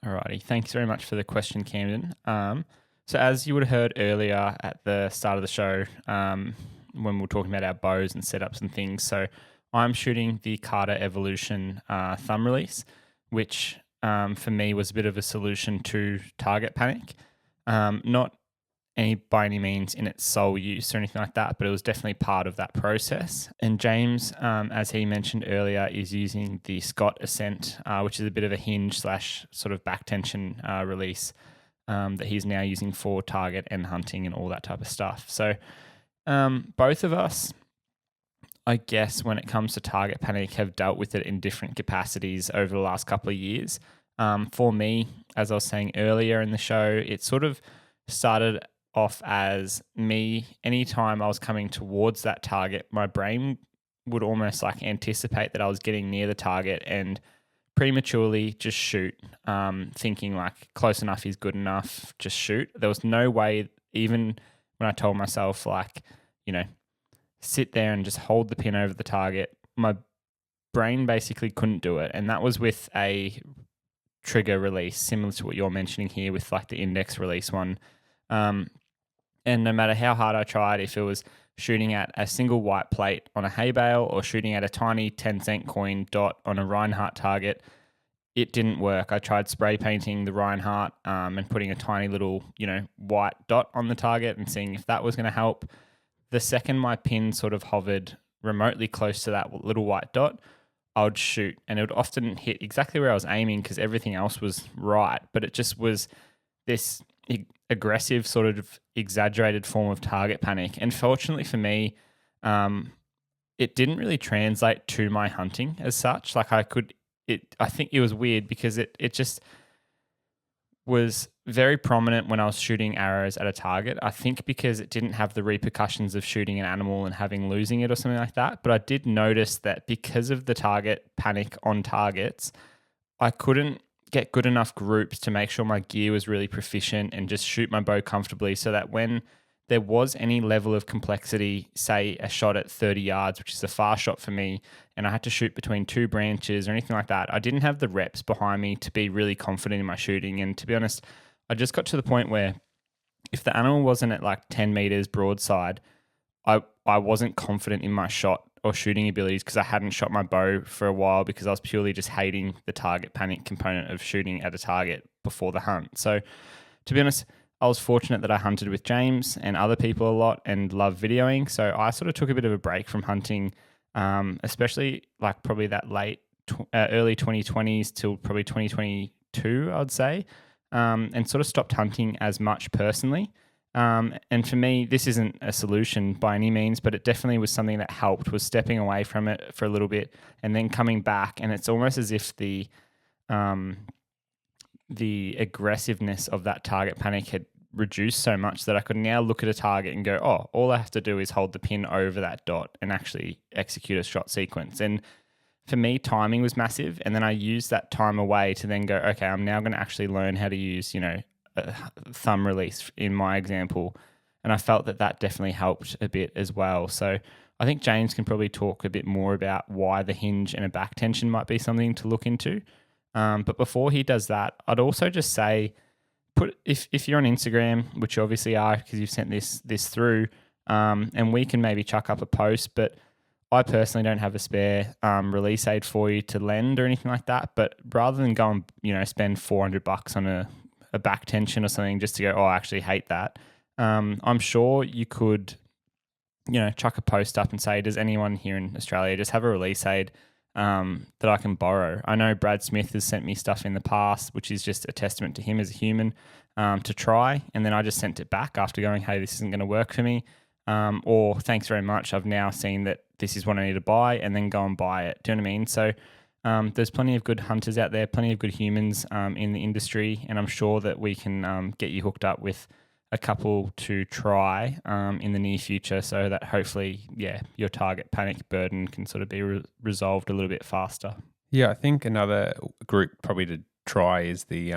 Alrighty, thanks very much for the question, Camden. So as you would have heard earlier at the start of the show, when we were talking about our bows and setups and things, so I'm shooting the Carter Evolution thumb release, which for me was a bit of a solution to target panic. Not by any means in its sole use or anything like that, but it was definitely part of that process. And James, as he mentioned earlier, is using the Scott Ascent, which is a bit of a hinge / sort of back tension release that he's now using for target and hunting and all that type of stuff. So both of us, I guess, when it comes to target panic, have dealt with it in different capacities over the last couple of years. For me, as I was saying earlier in the show, it sort of started off as me, anytime I was coming towards that target, my brain would almost like anticipate that I was getting near the target and prematurely just shoot, thinking like close enough is good enough, just shoot. There was no way, even when I told myself like, sit there and just hold the pin over the target, my brain basically couldn't do it. And that was with a trigger release, similar to what you're mentioning here with like the index release one. And no matter how hard I tried, if it was shooting at a single white plate on a hay bale or shooting at a tiny 10-cent coin dot on a Reinhardt target, it didn't work. I tried spray painting the Reinhardt and putting a tiny little, white dot on the target and seeing if that was going to help. The second my pin sort of hovered remotely close to that little white dot, I would shoot, and it would often hit exactly where I was aiming because everything else was right, but it just was this aggressive sort of exaggerated form of target panic. And fortunately for me, it didn't really translate to my hunting as such. Like I think it was weird because it just was very prominent when I was shooting arrows at a target. I think because it didn't have the repercussions of shooting an animal and losing it or something like that. But I did notice that because of the target panic on targets, I couldn't get good enough groups to make sure my gear was really proficient and just shoot my bow comfortably, so that when there was any level of complexity, say a shot at 30 yards, which is a far shot for me, and I had to shoot between two branches or anything like that, I didn't have the reps behind me to be really confident in my shooting. And to be honest, I just got to the point where if the animal wasn't at like 10 meters broadside, I wasn't confident in my shot or shooting abilities because I hadn't shot my bow for a while because I was purely just hating the target panic component of shooting at a target before the hunt. So to be honest, I was fortunate that I hunted with James and other people a lot and loved videoing. So I sort of took a bit of a break from hunting, especially like probably that early 2020s till probably 2022, I'd say, and sort of stopped hunting as much personally. And for me, this isn't a solution by any means, but it definitely was something that helped, was stepping away from it for a little bit and then coming back. And it's almost as if the aggressiveness of that target panic had reduced so much that I could now look at a target and go, oh, all I have to do is hold the pin over that dot and actually execute a shot sequence. And for me, timing was massive. And then I used that time away to then go, okay, I'm now going to actually learn how to use, a thumb release in my example. And I felt that definitely helped a bit as well. So I think James can probably talk a bit more about why the hinge and a back tension might be something to look into. But before he does that, I'd also just say, if you're on Instagram, which you obviously are because you've sent this through, and we can maybe chuck up a post, but I personally don't have a spare release aid for you to lend or anything like that. But rather than go and spend $400 on a back tension or something just to go, oh, I actually hate that. I'm sure you could chuck a post up and say, does anyone here in Australia just have a release aid that I can borrow? I know Brad Smith has sent me stuff in the past, which is just a testament to him as a human to try. And then I just sent it back after going, hey, this isn't going to work for me. Or thanks very much. I've now seen that this is what I need to buy, and then go and buy it. Do you know what I mean? So there's plenty of good hunters out there, plenty of good humans in the industry. And I'm sure that we can get you hooked up with a couple to try in the near future, so that hopefully, your target panic burden can sort of be resolved a little bit faster. Yeah, I think another group probably to try is the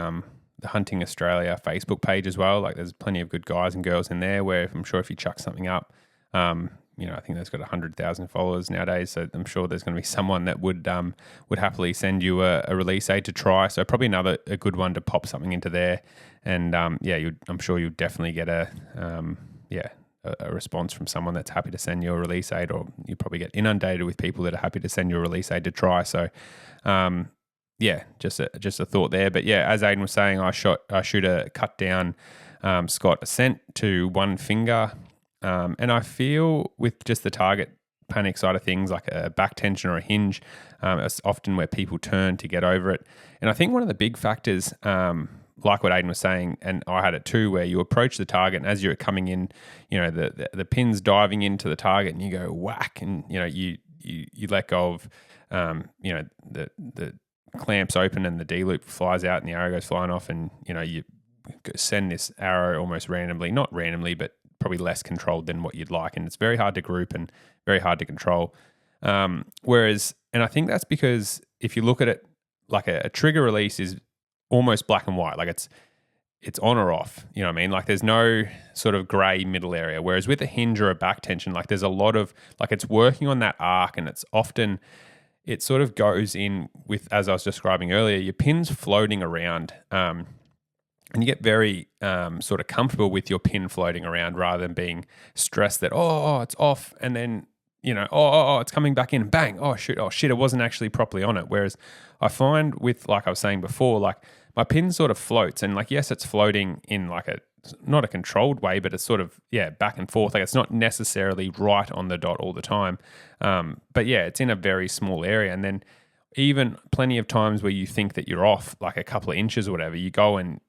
Hunting Australia Facebook page as well. Like, there's plenty of good guys and girls in there where I'm sure if you chuck something up, I think that's got 100,000 followers nowadays. So I'm sure there's going to be someone that would happily send you a release aid to try. So probably a good one to pop something into there. And I'm sure you'll definitely get a response from someone that's happy to send you a release aid, or you probably get inundated with people that are happy to send you a release aid to try. So, just a thought there. But yeah, as Ayden was saying, I shoot a cut down Scott Ascent to one finger. And I feel with just the target panic side of things, like a back tension or a hinge, it's often where people turn to get over it. And I think one of the big factors, like what Ayden was saying, and I had it too, where you approach the target and as you're coming in, the pin's diving into the target and you go whack, and you let go of, the clamps open and the D loop flies out and the arrow goes flying off, and you send this arrow almost randomly, not randomly, but probably less controlled than what you'd like, and it's very hard to group and very hard to control. Whereas, and I think that's because if you look at it, like a trigger release is almost black and white, like it's on or off. You know what I mean? Like there's no sort of grey middle area. Whereas with a hinge or a back tension, like there's a lot of, like it's working on that arc, and it's often, it sort of goes in with, as I was describing earlier, your pin's floating around. And you get very sort of comfortable with your pin floating around rather than being stressed that, it's off. And then, it's coming back in, bang. Oh, shit, it wasn't actually properly on it. Whereas I find with, like I was saying before, like my pin sort of floats, and like, yes, it's floating in like not a controlled way, but it's sort of, back and forth. Like it's not necessarily right on the dot all the time. But yeah, it's in a very small area. And then even plenty of times where you think that you're off like a couple of inches or whatever, you go and,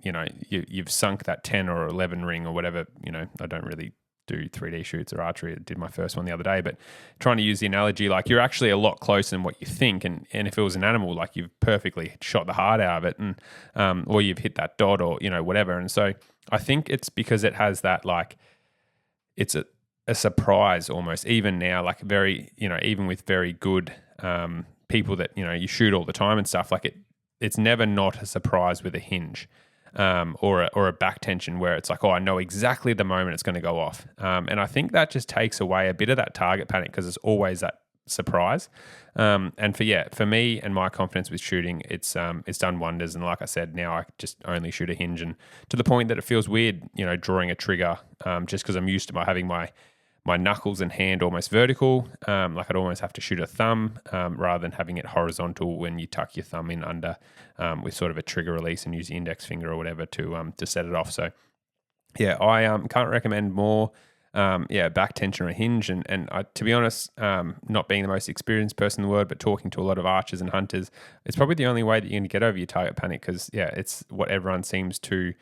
you've sunk that 10 or 11 ring or whatever. I don't really do 3D shoots or archery. I did my first one the other day, but trying to use the analogy, like you're actually a lot closer than what you think. And if it was an animal, like you've perfectly shot the heart out of it, and or you've hit that dot or, whatever. And so I think it's because it has that, like, it's a surprise almost, even now, like very, even with very good people that you shoot all the time and stuff, like it's never not a surprise with a hinge or a back tension where it's like, I know exactly the moment it's going to go off, and I think that just takes away a bit of that target panic because it's always that surprise. And for me and my confidence with shooting, it's done wonders. And like I said, now I just only shoot a hinge, and to the point that it feels weird drawing a trigger just because I'm used to having my knuckles and hand almost vertical. Like I'd almost have to shoot a thumb rather than having it horizontal when you tuck your thumb in under with sort of a trigger release and use the index finger or whatever to set it off. So yeah, I can't recommend more. Back tension or a hinge. And I, to be honest, not being the most experienced person in the world, but talking to a lot of archers and hunters, it's probably the only way that you're going to get over your target panic because, it's what everyone seems to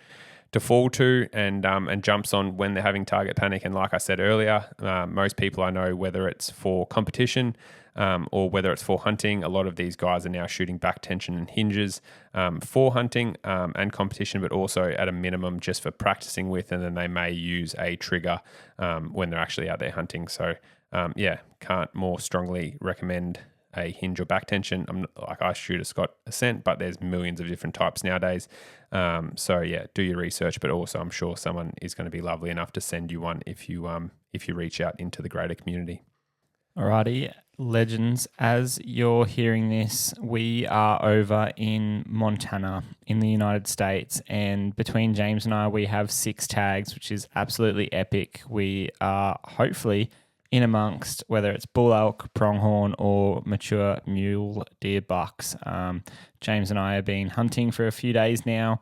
fall to and jumps on when they're having target panic. And like I said earlier, most people I know, whether it's for competition or whether it's for hunting, a lot of these guys are now shooting back tension and hinges for hunting and competition, but also at a minimum just for practicing with, and then they may use a trigger when they're actually out there hunting. So can't more strongly recommend a hinge or back tension. I shoot a Scott Ascent, but there's millions of different types nowadays. Do your research, but also I'm sure someone is going to be lovely enough to send you one if you reach out into the greater community. Alrighty, legends, as you're hearing this, we are over in Montana in the United States, and between James and I, we have 6 tags, which is absolutely epic. We are hopefully in amongst whether it's bull elk, pronghorn, or mature mule deer bucks. James and I have been hunting for a few days now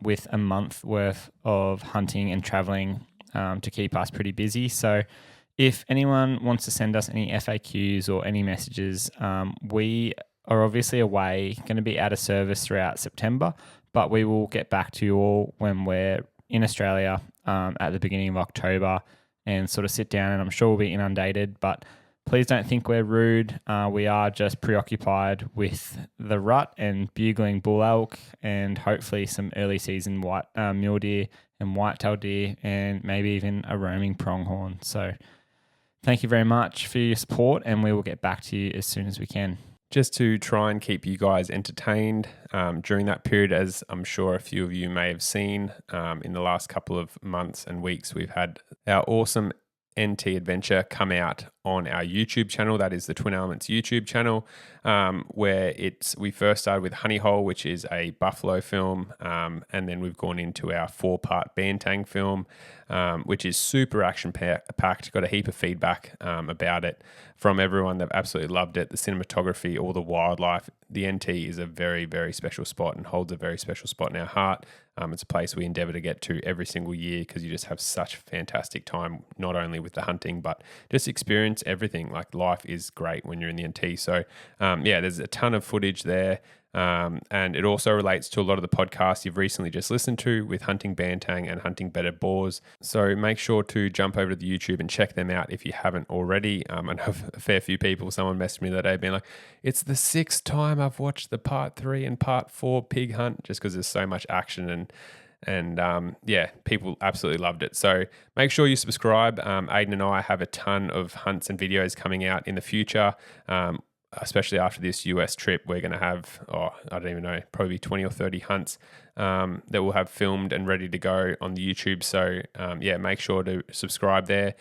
with a month worth of hunting and traveling to keep us pretty busy. So If anyone wants to send us any FAQs or any messages, we are obviously away, going to be out of service throughout September, but we will get back to you all when we're in Australia at the beginning of October and sort of sit down, and I'm sure we'll be inundated, but please don't think we're rude. We are just preoccupied with the rut and bugling bull elk and hopefully some early season white mule deer and white-tailed deer and maybe even a roaming pronghorn. So thank you very much for your support, and we will get back to you as soon as we can. Just to try and keep you guys entertained during that period, as I'm sure a few of you may have seen in the last couple of months and weeks, we've had our awesome NT adventure come out on our YouTube channel. That is the Twin Elements YouTube channel, where we first started with Honey Hole, which is a buffalo film, and then we've gone into our 4-part Bantang film, which is super action packed. Got a heap of feedback about it from everyone. They've absolutely loved it. The cinematography, all the wildlife. The NT is a very, very special spot and holds a very special spot in our heart. It's a place we endeavour to get to every single year because you just have such a fantastic time, not only with the hunting, but just experience everything. Like, life is great when you're in the NT. So, there's a ton of footage there. And it also relates to a lot of the podcasts you've recently just listened to with hunting bantang and hunting bedded boars. So make sure to jump over to the YouTube and check them out if you haven't already. I know a fair few people, someone messaged me that day being like, it's the 6th time I've watched the part 3 and part 4 pig hunt, just because there's so much action and people absolutely loved it. So make sure you subscribe. Ayden and I have a ton of hunts and videos coming out in the future. Especially after this US trip, we're going to have, I don't even know, probably 20 or 30 hunts that we'll have filmed and ready to go on the YouTube. So, make sure to subscribe there.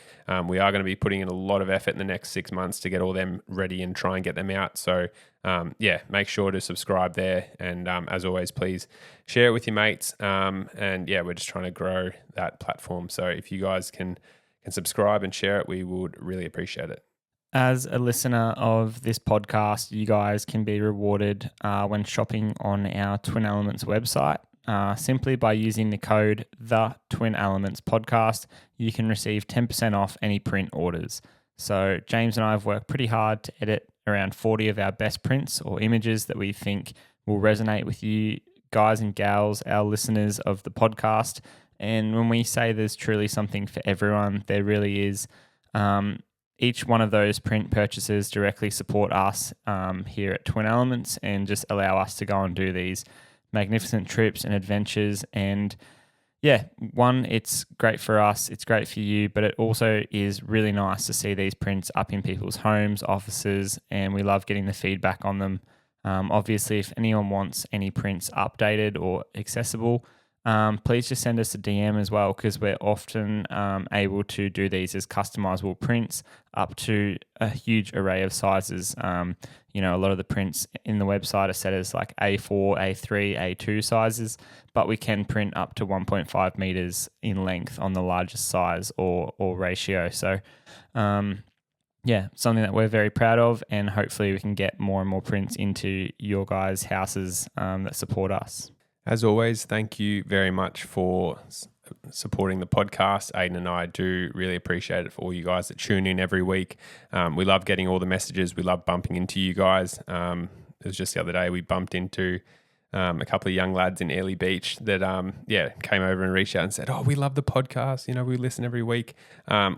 We are going to be putting in a lot of effort in the next 6 months to get all them ready and try and get them out. So, make sure to subscribe there. And as always, please share it with your mates. We're just trying to grow that platform. So if you guys can subscribe and share it, we would really appreciate it. As a listener of this podcast, you guys can be rewarded when shopping on our Twin Elements website. Simply by using the code The Twin Elements Podcast, you can receive 10% off any print orders. So James and I have worked pretty hard to edit around 40 of our best prints or images that we think will resonate with you guys and gals, our listeners of the podcast. And when we say there's truly something for everyone, there really is. Each one of those print purchases directly support us here at Twin Elements and just allow us to go and do these magnificent trips and adventures. And it's great for us, it's great for you, but it also is really nice to see these prints up in people's homes, offices, and we love getting the feedback on them. Obviously, if anyone wants any prints updated or accessible, please just send us a DM as well, because we're often able to do these as customizable prints up to a huge array of sizes. A lot of the prints in the website are set as like A4, A3, A2 sizes, but we can print up to 1.5 meters in length on the largest size or ratio. So, something that we're very proud of, and hopefully we can get more and more prints into your guys' houses that support us. As always, thank you very much for supporting the podcast. Ayden and I do really appreciate it for all you guys that tune in every week. We love getting all the messages. We love bumping into you guys. It was just the other day we bumped into a couple of young lads in Airlie Beach that came over and reached out and said, "Oh, we love the podcast. We listen every week."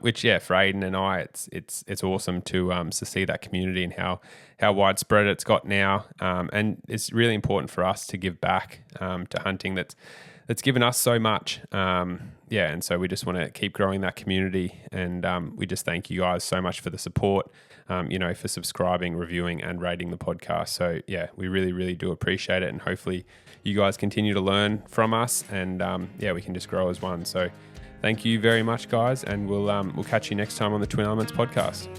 Which for Ayden and I, it's awesome to see that community and how widespread it's got now. And it's really important for us to give back to hunting that's given us so much. And so we just want to keep growing that community. And we just thank you guys so much for the support, for subscribing, reviewing, and rating the podcast. So, we really, really do appreciate it. And hopefully you guys continue to learn from us and, we can just grow as one. So thank you very much, guys. And we'll catch you next time on the Twin Elements podcast.